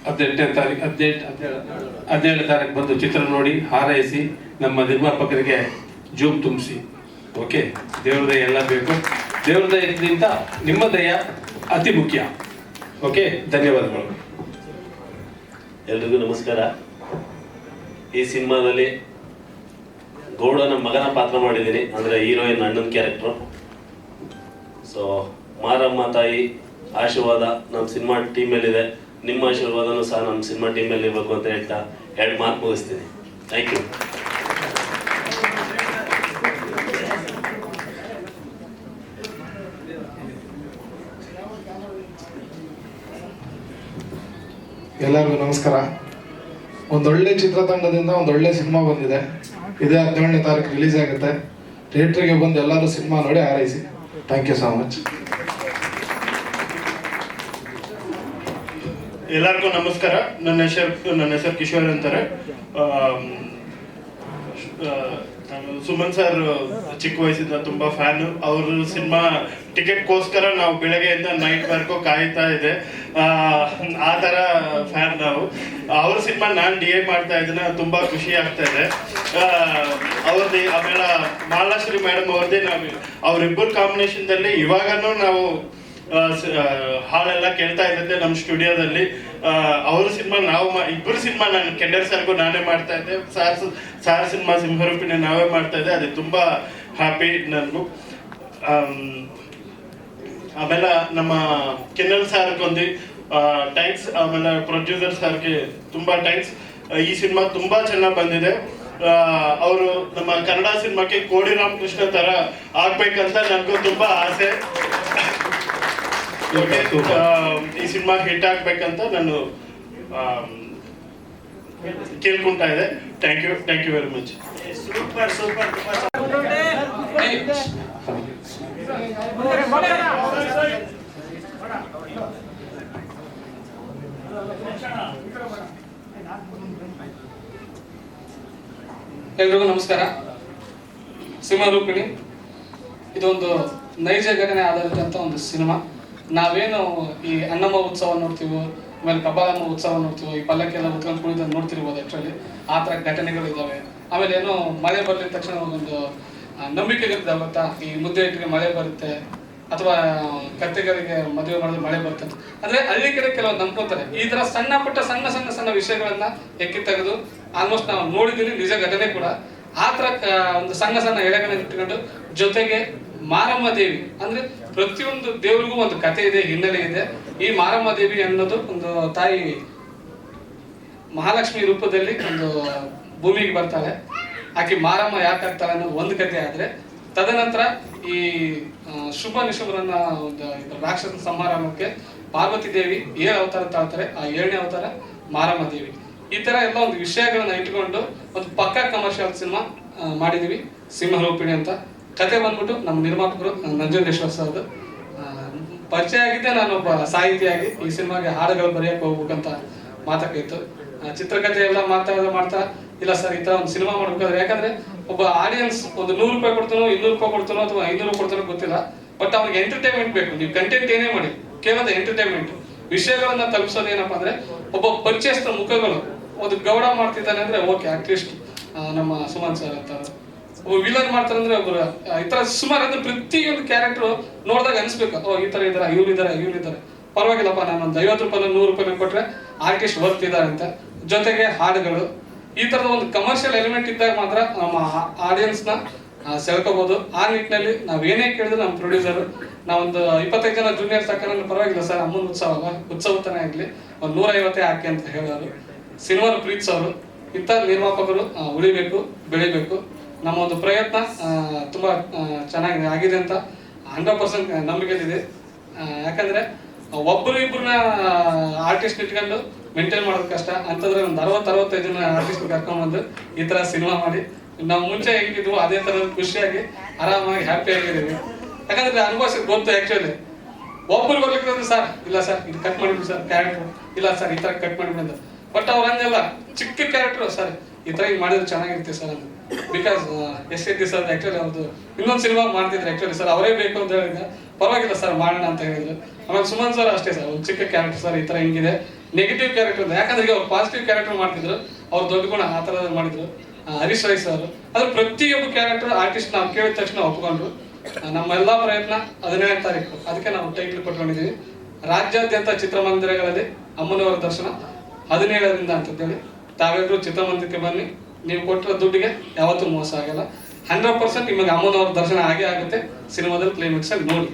17ನೇ ತಾರೀಕು ಬಂದು ಚಿತ್ರ ನೋಡಿ ಹಾರೈಸಿ. ನಮ್ಮ ನಿರ್ಮಾಪಕರಿಗೆ ಜೂಮ್ ತುಂಬಿಸಿ. ಓಕೆ, ದೇವ್ರ ದಯ ಎಲ್ಲ ಬೇಕು. ದೇವ್ರ ದಯದಿಂದ ನಿಮ್ಮ ದಯ ಅತಿ ಮುಖ್ಯ. ಓಕೆ, ಧನ್ಯವಾದಗಳು. ಎಲ್ರಿಗೂ ನಮಸ್ಕಾರ. ಈ ಸಿನಿಮಾದಲ್ಲಿ ಗೌಡನ ಮಗನ ಪಾತ್ರ ಮಾಡಿದ್ದೀನಿ, ಅಂದರೆ ಹೀರೋಯಿನ್ ಅಣ್ಣನ ಕ್ಯಾರೆಕ್ಟ್ರು. ಸೊ ಮಾರಮ್ಮ ತಾಯಿ ಆಶೀರ್ವಾದ ನಮ್ಮ ಸಿನಿಮಾ ಟೀಮಲ್ಲಿದೆ. ನಿಮ್ಮ ಆಶೀರ್ವಾದನೂ ಸಹ ನಮ್ಮ ಸಿನಿಮಾ ಟೀಮಲ್ಲಿ ಇರಬೇಕು ಅಂತ ಹೇಳ್ತಾ 2 ಮಾತು ಮುಗಿಸ್ತೀನಿ. Thank you. ಎಲ್ಲರಿಗೂ ನಮಸ್ಕಾರ. ಒಂದೊಳ್ಳೆ ಚಿತ್ರತಂಡದಿಂದ ಒಂದೊಳ್ಳೆ ಸಿನಿಮಾ ಬಂದಿದೆ. ಇದೇ 17ನೇ ತಾರೀಕು ರಿಲೀಸ್ ಆಗುತ್ತೆ. ಥಿಯೇಟ್ರಿಗೆ ಬಂದು ಎಲ್ಲರೂ ಸಿನಿಮಾ ನೋಡಿ ಹಾರೈಸಿ. Thank you so much. ಎಲ್ಲರಿಗೂ ನಮಸ್ಕಾರ. ನನ್ನ ಹೆಸರು ಕಿಶೋರ್ ಅಂತಾರೆ. ನಾನು ಸುಮನ್ ಸರ್ ಚಿಕ್ಕ ವಯಸ್ಸಿಂದ ತುಂಬಾ ಫ್ಯಾನ್. ಅವ್ರ ಸಿನಿಮಾ ಟಿಕೆಟ್ಗೋಸ್ಕರ ನಾವು ಬೆಳಗ್ಗೆಯಿಂದ ನೈಟ್ ವರ್ಗೂ ಕಾಯ್ತಾ ಇದೆ. ಆ ಥರ ಫ್ಯಾನ್ ನಾವು. ಅವ್ರ ಸಿನಿಮಾ ನಾನು DA ಮಾಡ್ತಾ ಇದ್ದೀನಿ, ತುಂಬಾ ಖುಷಿ ಆಗ್ತಾ ಇದೆ. ಅವ್ರದ್ದು ಆಮೇಲೆ ಮಾಲಾಶ್ರೀ ಮೇಡಮ್ ಅವ್ರದ್ದೇ ನಾವು ಅವರಿಬ್ಬರು ಕಾಂಬಿನೇಷನ್ದಲ್ಲಿ ಇವಾಗನೂ ನಾವು ಹಾಲೆಲ್ಲ ಕೇಳ್ತಾ ಇದ್ದೆ ನಮ್ಮ ಸ್ಟುಡಿಯೋದಲ್ಲಿ. ಅವ್ರ ಸಿನಿಮಾ ನಾವು ಇಬ್ಬರು ಸಿನಿಮಾ ನಾನು ಕೆಂಡರ್ ಸರ್ಗೂ ನಾನೇ ಮಾಡ್ತಾ ಇದ್ದೆ, ಸಾರ್ ಸಿನಿಮಾ ಸಿಂಹರೂಪಿಣಿ ನಾವೇ ಮಾಡ್ತಾ ಇದ್ದೆ. ಅದು ತುಂಬ ಹ್ಯಾಪಿ ನನಗೂ. ಆಮೇಲೆ ನಮ್ಮ ಕೆನ್ನಲ್ ಸಾರ್ಗೊಂದು ಥ್ಯಾಂಕ್ಸ್. ಆಮೇಲೆ ಪ್ರೊಡ್ಯೂಸರ್ ಸರ್ಗೆ ತುಂಬ ಥ್ಯಾಂಕ್ಸ್. ಈ ಸಿನಿಮಾ ತುಂಬ ಚೆನ್ನಾಗಿ ಬಂದಿದೆ. ಅವರು ನಮ್ಮ ಕನ್ನಡ ಸಿನಿಮಾಕ್ಕೆ ಕೋಡಿ ರಾಮಕೃಷ್ಣ ಥರ ಆಗ್ಬೇಕಂತ ನನಗೂ ತುಂಬ ಆಸೆ. ಈ ಸಿನಿಮಾ ಹಿಟ್ ಆಗ್ಬೇಕಂತ ನಾನು ಕೇಳ್ಕೊಂತಾ ಇದೆ. Thank you very much. Super super. ಎಲ್ರಿಗೂ ನಮಸ್ಕಾರ. ಸಿಂಹರೂಪಿಣಿ ಇದೊಂದು ನೈಜ ಘಟನೆ ಆಧಾರಿತ ಒಂದು ಸಿನಿಮಾ. ನಾವೇನು ಈ ಅಣ್ಣಮ್ಮ ಉತ್ಸವ ನೋಡ್ತೀವೋ, ಆಮೇಲೆ ಕಬ್ಬಾಳಮ್ಮ ಉತ್ಸವ ನೋಡ್ತೀವೋ, ಈ ಪಲ್ಲಕ್ಕೆಲ್ಲ ಉತ್ಕೊಂಡು ಕುಳಿತ ನೋಡ್ತಿರ್ಬೋದು. ಆ್ಯಕ್ಚುಲಿ ಆ ಥರ ಘಟನೆಗಳು ಇದ್ದಾವೆ. ಆಮೇಲೆ ಏನೋ ಮಳೆ ಬರ್ಲಿದ ತಕ್ಷಣ ಒಂದು ನಂಬಿಕೆಗಳಿದ್ದಾವೆ ಗೊತ್ತಾ, ಈ ಮುದ್ದೆ ಇಟ್ಟಿಗೆ ಮಳೆ ಬರುತ್ತೆ, ಅಥವಾ ಕತ್ತೆಗಳಿಗೆ ಮದುವೆ ಮಾಡಿದ್ರೆ ಮಳೆ ಬರುತ್ತೆ ಅಂತ. ಅಂದರೆ ಹಳ್ಳಿ ಕಡೆ ಕೆಲವು ನಂಬ್ಕೊತಾರೆ. ಈ ಥರ ಸಣ್ಣ ಪುಟ್ಟ ಸಣ್ಣ ವಿಷಯಗಳನ್ನ ಎಕ್ಕಿ ತೆಗೆದು ಆಲ್ಮೋಸ್ಟ್ ನಾವು ನೋಡಿದ್ದೀವಿ, ನಿಜ ಘಟನೆ ಕೂಡ. ಆ ಥರ ಒಂದು ಸಣ್ಣ ಎಳೆಗಳನ್ನ ಇಟ್ಕೊಂಡು, ಜೊತೆಗೆ ಮಾರಮ್ಮ ದೇವಿ ಅಂದ್ರೆ ಪ್ರತಿಯೊಂದು ದೇವರಿಗೂ ಒಂದು ಕಥೆ ಇದೆ, ಹಿನ್ನೆಲೆ ಇದೆ. ಈ ಮಾರಮ್ಮ ದೇವಿ ಅನ್ನೋದು ಒಂದು ತಾಯಿ ಮಹಾಲಕ್ಷ್ಮಿ ರೂಪದಲ್ಲಿ ಒಂದು ಭೂಮಿಗೆ ಬರ್ತಾಳೆ. ಆಕೆ ಮಾರಮ್ಮ ಯಾಕೆ ಆಗ್ತಾಳೆ ಅನ್ನೋದು ಒಂದು ಕಥೆ. ಆದ್ರೆ ತದನಂತರ ಈ ಶುಭ ನಿಶುಭರನ್ನ ಒಂದು ರಾಕ್ಷಸ ಸಂಹಾರಕ್ಕೆ ಪಾರ್ವತಿ ದೇವಿ 7 ಅವತಾರ ತಾಳ್ತಾರೆ. ಆ 7ನೇ ಅವತಾರ ಮಾರಮ್ಮ ದೇವಿ. ಈ ತರ ಎಲ್ಲ ಒಂದು ವಿಷಯಗಳನ್ನ ಇಟ್ಕೊಂಡು ಒಂದು ಪಕ್ಕಾ ಕಮರ್ಷಿಯಲ್ ಸಿನಿಮಾ ಮಾಡಿದೀವಿ, ಸಿಂಹರೂಪಿಣಿ ಅಂತ. ಕತೆ ಬಂದ್ಬಿಟ್ಟು ನಮ್ಮ ನಿರ್ಮಾಪಕರು ನಂಜುಂಡೇಶ್ವರ್ ಸರ್ದು. ಪರಿಚಯ ಆಗಿದ್ದೆ ನಾನೊಬ್ಬ ಸಾಹಿತಿಯಾಗಿ ಈ ಸಿನಿಮಾಗೆ ಹಾಡುಗಳು ಬರೆಯಕ್ಕೆ ಹೋಗ್ಬೇಕಂತ ಮಾತಕ್ಕಿತ್ತು. ಚಿತ್ರಕಥೆ ಎಲ್ಲ ಮಾಡ್ತಾ ಇಲ್ಲ ಸರ್ ಈ ತರ ಒಂದು ಸಿನಿಮಾ ಮಾಡ್ಬೇಕಾದ್ರೆ, ಯಾಕಂದ್ರೆ ಒಬ್ಬ ಆಡಿಯನ್ಸ್ ಒಂದು 100 ರೂಪಾಯಿ ಕೊಡ್ತಾನೋ 200 ರೂಪಾಯಿ ಕೊಡ್ತಾನೋ ಅಥವಾ 500 ಕೊಡ್ತಾನೋ ಗೊತ್ತಿಲ್ಲ, ಬಟ್ ಅವ್ನಿಗೆ ಎಂಟರ್ಟೈನ್ಮೆಂಟ್ ಬೇಕು. ನೀವು ಕಂಟೆಂಟ್ ಏನೇ ಮಾಡಿ, ಕೇವಲ ಎಂಟರ್ಟೈನ್ಮೆಂಟ್ ವಿಷಯಗಳನ್ನ ತಲುಪಿಸೋದು ಏನಪ್ಪಾ ಅಂದ್ರೆ, ಒಬ್ಬ ಪರಿಚಯಸ್ಥ ಮುಖಗಳು ಒಂದು ಗೌಡ ಮಾಡ್ತಿದ್ದಾನೆ ಅಂದ್ರೆ ಓಕೆ, ಅಟ್ಲೀಸ್ಟ್ ನಮ್ಮ ಸುಮನ್ ಸರ್ ಅಂತ ವಿಲನ್ ಮಾಡ್ತಾರೆ ಅಂದ್ರೆ ಒಬ್ಬರು ಈ ತರ ಸುಮಾರು ಅಂದ್ರೆ ಪ್ರತಿಯೊಂದು ಕ್ಯಾರೆಕ್ಟರ್ ನೋಡಿದಾಗ ಅನ್ಸ್ಬೇಕು, ಓ ಈ ತರ ಇದಾರೆ, ಇವ್ರು ಇದಾರೆ, ಪರವಾಗಿಲ್ಲಪ್ಪ, ನಾನು ಒಂದು 50 ರೂಪಾಯಿ 100 ರೂಪಾಯಿ ಕೊಟ್ರೆ ಆರ್ಟಿಸ್ಟ್ ವರ್ತ್ ಇದ್ದಾರೆ ಅಂತ. ಜೊತೆಗೆ ಹಾಡುಗಳು, ಈ ತರದ ಒಂದು ಕಮರ್ಷಿಯಲ್ ಎಲಿಮೆಂಟ್ ಇದ್ದಾಗ ಮಾತ್ರ ನಮ್ಮ ಆಡಿಯನ್ಸ್ ನ ಸೆಳ್ಕೋಬಹುದು. ಆ ನಿಟ್ಟಿನಲ್ಲಿ ನಾವೇನೇ ಕೇಳಿದ್ರೆ ನಮ್ಮ ಪ್ರೊಡ್ಯೂಸರ್ ನಾವೊಂದು 25 ಜನ ಜೂನಿಯರ್ಸ್ ಹಾಕೋಣ ಪರವಾಗಿಲ್ಲ ಸರ್, ಅಮ್ಮನ ಉತ್ಸವ ತಾನೇ ಆಗ್ಲಿ, ಒಂದು 150 ಹಾಕಿ ಅಂತ ಹೇಳೋರು. ಸಿನಿಮಾನ ಪ್ರೀತಿಸೋರು. ಇಂಥ ನಿರ್ಮಾಪಕರು ಉಳಿಬೇಕು, ಬೆಳಿಬೇಕು. ನಮ್ಮ ಒಂದು ಪ್ರಯತ್ನ ತುಂಬಾ ಚೆನ್ನಾಗಿ ಆಗಿದೆ ಅಂತ 100% ನಂಬಿಕೆ ಇದೆ. ಯಾಕಂದ್ರೆ ಒಬ್ಬರು ಇಬ್ಬರನ್ನ ಆರ್ಟಿಸ್ಟ್ ಇಟ್ಕೊಂಡು ಮೇಂಟೈನ್ ಮಾಡೋದು ಕಷ್ಟ. ಅಂತಂದ್ರೆ ಒಂದು 60-65 ಜನ ಆರ್ಟಿಸ್ಟ್ ಕರ್ಕೊಂಡ್ಬಂದು ಈ ತರ ಸಿನಿಮಾ ಮಾಡಿ ನಾವು ಮುಂಚೆ ಹೆಂಗಿದ್ವು ಅದೇ ತರ ಖುಷಿಯಾಗಿ ಆರಾಮಾಗಿ ಹ್ಯಾಪಿ ಆಗಿದ್ದೀವಿ. ಯಾಕಂದ್ರೆ ಅನುಭವಿಸಿದ್ ಗೊತ್ತು. ಆಕ್ಚುಲಿ ಒಬ್ಬರು ಬರ್ಲಿಕ್ಕೆ ಸರ್ ಇಲ್ಲ ಸರ್ ಇದು ಕಟ್ ಮಾಡಿಬಿಡಿ ಸರ್ ಕ್ಯಾರೆಕ್ಟರ್, ಇಲ್ಲ ಸರ್ ಈ ತರ ಕಟ್ ಮಾಡಿಬಿಡಿ ಅಂತ. ಬಟ್ ಅವ್ರ ಹಂಗೆಲ್ಲ ಚಿಕ್ಕ ಕ್ಯಾರೆಕ್ಟರ್ ಸರ್ ಈ ತರ ಹಿಂಗ್ ಮಾಡಿದ್ರೆ ಚೆನ್ನಾಗಿರುತ್ತೆ ಸರ್ ಅಂತ. ಬಿಕಾಸ್ ಎಸ್ ಸರ್ ಆಕ್ಚುಲಿ ಅವ್ರದ್ದು ಇನ್ನೊಂದು ಸಿನಿಮಾ ಮಾಡ್ತಿದ್ರು ಆಕ್ಚುಲಿ ಸರ್, ಅವರೇ ಬೇಕು ಅಂತ ಹೇಳಿದ್ರೆ ಪರವಾಗಿಲ್ಲ ಸರ್ ಮಾಡೋಣ ಅಂತ ಹೇಳಿದ್ರು. ಆಮೇಲೆ ಸುಮನ್ ಸರ್ ಅಷ್ಟೇ ಸರ್, ಒಂದು ಚಿಕ್ಕ ಕ್ಯಾರೆಕ್ಟರ್ ಸರ್ ಈ ತರ ಹಿಂಗಿದೆ, ನೆಗೆಟಿವ್ ಕ್ಯಾರೆಕ್ಟರ್. ಯಾಕಂದ್ರೆ ಅವ್ರು ಪಾಸಿಟಿವ್ ಕ್ಯಾರೆಕ್ಟರ್ ಮಾಡ್ತಿದ್ರು, ಅವ್ರು ದೊಡ್ಡ ಗುಣ ಆ ತರ ಮಾಡಿದ್ರು. ಹರೀಶ್ ರೈ ಸರ್, ಅದ್ರ ಪ್ರತಿಯೊಬ್ಬ ಕ್ಯಾರೆಕ್ಟರ್ ಆರ್ಟಿಸ್ಟ್ ನಾವು ಕೇಳಿದ ತಕ್ಷಣ ಒಪ್ಕೊಂಡ್ರು. ನಮ್ಮೆಲ್ಲ ಪ್ರಯತ್ನ 17ನೇ ತಾರೀಕು, ಅದಕ್ಕೆ ನಾವು ಟೈಟ್ಲ್ ಕೊಟ್ಕೊಂಡಿದ್ದೀವಿ. ರಾಜ್ಯಾದ್ಯಂತ ಚಿತ್ರಮಂದಿರಗಳಲ್ಲಿ ಅಮ್ಮನವರ ದರ್ಶನ 17ರಿಂದ ಅಂತೇಳಿ ತಾವೆಲ್ಲರೂ ಚಿತ್ರಮಂದಿರಕ್ಕೆ ಬನ್ನಿ. ನೀವು ಕೊಟ್ಟಿರೋ ದುಡ್ಡಿಗೆ ಯಾವತ್ತೂ ಮೋಸ ಆಗಲ್ಲ. 100% ನಿಮಗೆ ಅಮ್ಮನವರ ದರ್ಶನ ಆಗೇ ಆಗುತ್ತೆ. ಸಿನಿಮಾದಲ್ಲಿ ಕ್ಲೈಮ್ಯಾಕ್ಸ್ ಅಲ್ಲಿ ನೋಡಿ.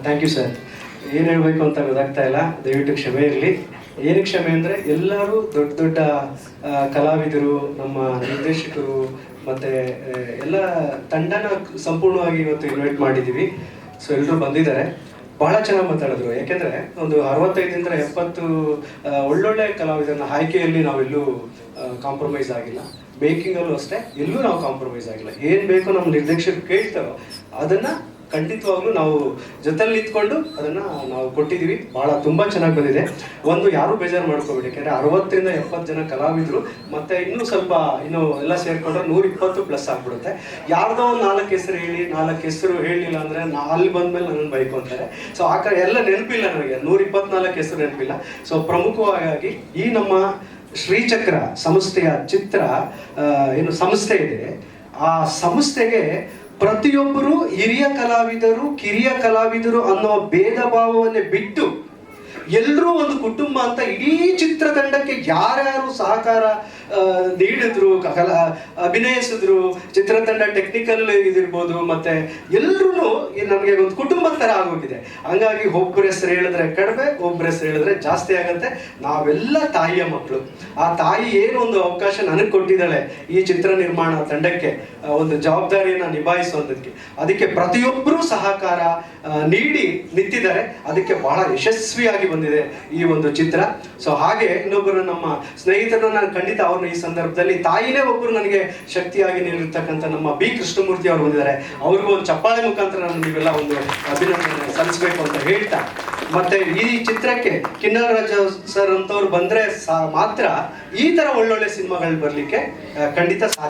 Thank you sir. ಏನು ಹೇಳಬೇಕು ಅಂತ ಗೊತ್ತಾಗ್ತಾ ಇಲ್ಲ, ದಯವಿಟ್ಟು ಕ್ಷಮೆ ಇರಲಿ. ಏನು ಕ್ಷಮೆ ಅಂದರೆ ಎಲ್ಲರೂ ದೊಡ್ಡ ದೊಡ್ಡ ಕಲಾವಿದರು, ನಮ್ಮ ನಿರ್ದೇಶಕರು ಮತ್ತು ಎಲ್ಲ ತಂಡನ ಸಂಪೂರ್ಣವಾಗಿ ಇವತ್ತು ಇನ್ವೈಟ್ ಮಾಡಿದ್ದೀವಿ. ಸೊ ಎಲ್ಲರೂ ಬಂದಿದ್ದಾರೆ, ಭಾಳ ಚೆನ್ನಾಗಿ ಮಾತಾಡಿದ್ರು. ಯಾಕೆಂದರೆ ಒಂದು 65ರಿಂದ 70 ಒಳ್ಳೊಳ್ಳೆ ಕಲಾವಿದರನ್ನ ಆಯ್ಕೆಯಲ್ಲಿ ನಾವೆಲ್ಲೂ ಕಾಂಪ್ರಮೈಸ್ ಆಗಿಲ್ಲ. ಮೇಕಿಂಗಲ್ಲೂ ಅಷ್ಟೇ ಎಲ್ಲೂ ನಾವು ಕಾಂಪ್ರಮೈಸ್ ಆಗಿಲ್ಲ. ಏನು ಬೇಕೋ ನಮ್ಮ ನಿರ್ದೇಶಕರು ಕೇಳ್ತಾರೋ ಅದನ್ನು ಖಂಡಿತವಾಗ್ಲೂ ನಾವು ಜೊತೆಲಿ ನಿಂತ್ಕೊಂಡು ಅದನ್ನು ನಾವು ಕೊಟ್ಟಿದ್ದೀವಿ. ಭಾಳ ತುಂಬ ಚೆನ್ನಾಗಿ ಬಂದಿದೆ. ಒಂದು ಯಾರೂ ಬೇಜಾರು ಮಾಡ್ಕೋಬೇಡಿ, ಯಾಕೆಂದರೆ 60ರಿಂದ 70 ಜನ ಕಲಾವಿದರು ಮತ್ತು ಇನ್ನೂ ಎಲ್ಲ ಸೇರಿಕೊಂಡ್ರೆ 120+ ಆಗ್ಬಿಡುತ್ತೆ. ಯಾರ್ದೋ ಒಂದು 4 ಹೆಸರು ಹೇಳಿ 4 ಹೆಸರು ಹೇಳಲಿಲ್ಲ ಅಂದರೆ ಅಲ್ಲಿ ಬಂದಮೇಲೆ ನನ್ನನ್ನು ಬೈಕೊಂತಾರೆ. ಸೊ ಆ ಕಡೆ ಎಲ್ಲ ನೆನಪಿಲ್ಲ ನನಗೆ, 124 ಹೆಸರು ನೆನಪಿಲ್ಲ. ಸೊ ಪ್ರಮುಖವಾಗಿ ಈ ನಮ್ಮ ಶ್ರೀಚಕ್ರ ಸಂಸ್ಥೆಯ ಚಿತ್ರ ಏನು ಸಂಸ್ಥೆ ಇದೆ, ಆ ಸಂಸ್ಥೆಗೆ ಪ್ರತಿಯೊಬ್ಬರು ಹಿರಿಯ ಕಲಾವಿದರು ಕಿರಿಯ ಕಲಾವಿದರು ಅನ್ನೋ ಭೇದ ಭಾವವನ್ನೇ ಬಿಟ್ಟು ಎಲ್ಲರೂ ಒಂದು ಕುಟುಂಬ ಅಂತ ಇಡೀ ಚಿತ್ರತಂಡಕ್ಕೆ ಯಾರ್ಯಾರು ಸಹಕಾರ ನೀಡಿದ್ರು, ಅಭಿನಯಿಸಿದ್ರು, ಚಿತ್ರತಂಡ ಟೆಕ್ನಿಕಲ್ ಇದಿರ್ಬೋದು, ಮತ್ತೆ ಎಲ್ಲರೂ ನಮಗೆ ಒಂದು ಕುಟುಂಬದ ಥರ ಆಗೋಗಿದೆ. ಹಂಗಾಗಿ ಒಬ್ಬರ ಹೆಸರು ಹೇಳಿದ್ರೆ ಕಡಿಮೆ, ಒಬ್ಬರ ಹೆಸರು ಹೇಳಿದ್ರೆ ಜಾಸ್ತಿ ಆಗತ್ತೆ. ನಾವೆಲ್ಲ ತಾಯಿಯ ಮಕ್ಕಳು. ಆ ತಾಯಿ ಏನು ಒಂದು ಅವಕಾಶ ನನಗೆ ಕೊಟ್ಟಿದ್ದಾಳೆ ಈ ಚಿತ್ರ ನಿರ್ಮಾಣ ತಂಡಕ್ಕೆ ಒಂದು ಜವಾಬ್ದಾರಿಯನ್ನು ನಿಭಾಯಿಸೋದಕ್ಕೆ, ಅದಕ್ಕೆ ಪ್ರತಿಯೊಬ್ಬರೂ ಸಹಕಾರ ನೀಡಿ ನಿಂತಿದ್ದಾರೆ. ಅದಕ್ಕೆ ಬಹಳ ಯಶಸ್ವಿಯಾಗಿ ಬಂದಿದೆ ಈ ಒಂದು ಚಿತ್ರ. ಸೊ ಹಾಗೆ ಇನ್ನೊಬ್ಬರು ನಮ್ಮ ಸ್ನೇಹಿತರನ್ನ ನಾನು ಖಂಡಿತ ಅವ್ರನ್ನ ಈ ಸಂದರ್ಭದಲ್ಲಿ, ತಾಯಿನೇ ಒಬ್ಬರು ನನಗೆ ಶಕ್ತಿಯಾಗಿ ನೀಡಿರ್ತಕ್ಕಂಥ ನಮ್ಮ ಬಿ ಕೃಷ್ಣಮೂರ್ತಿ ಅವರು ಬಂದಿದ್ದಾರೆ. ಅವ್ರಿಗೂ ಒಂದು ಚಪ್ಪಾಳೆ ಮುಖಾಂತರ ನಾನು ನೀವೆಲ್ಲ ಒಂದು ಅಭಿನಂದನೆ ಸಲ್ಲಿಸಬೇಕು ಅಂತ ಹೇಳ್ತಾ, ಮತ್ತೆ ಈ ಚಿತ್ರಕ್ಕೆ ಕಿನ್ನರ ರಾಜ ಸರ್ ಅಂತವ್ರು ಬಂದ್ರೆ ಮಾತ್ರ ಈ ತರ ಒಳ್ಳೊಳ್ಳೆ ಸಿನಿಮಾಗಳು ಬರ್ಲಿಕ್ಕೆ ಖಂಡಿತ ಸಾಧ್ಯ.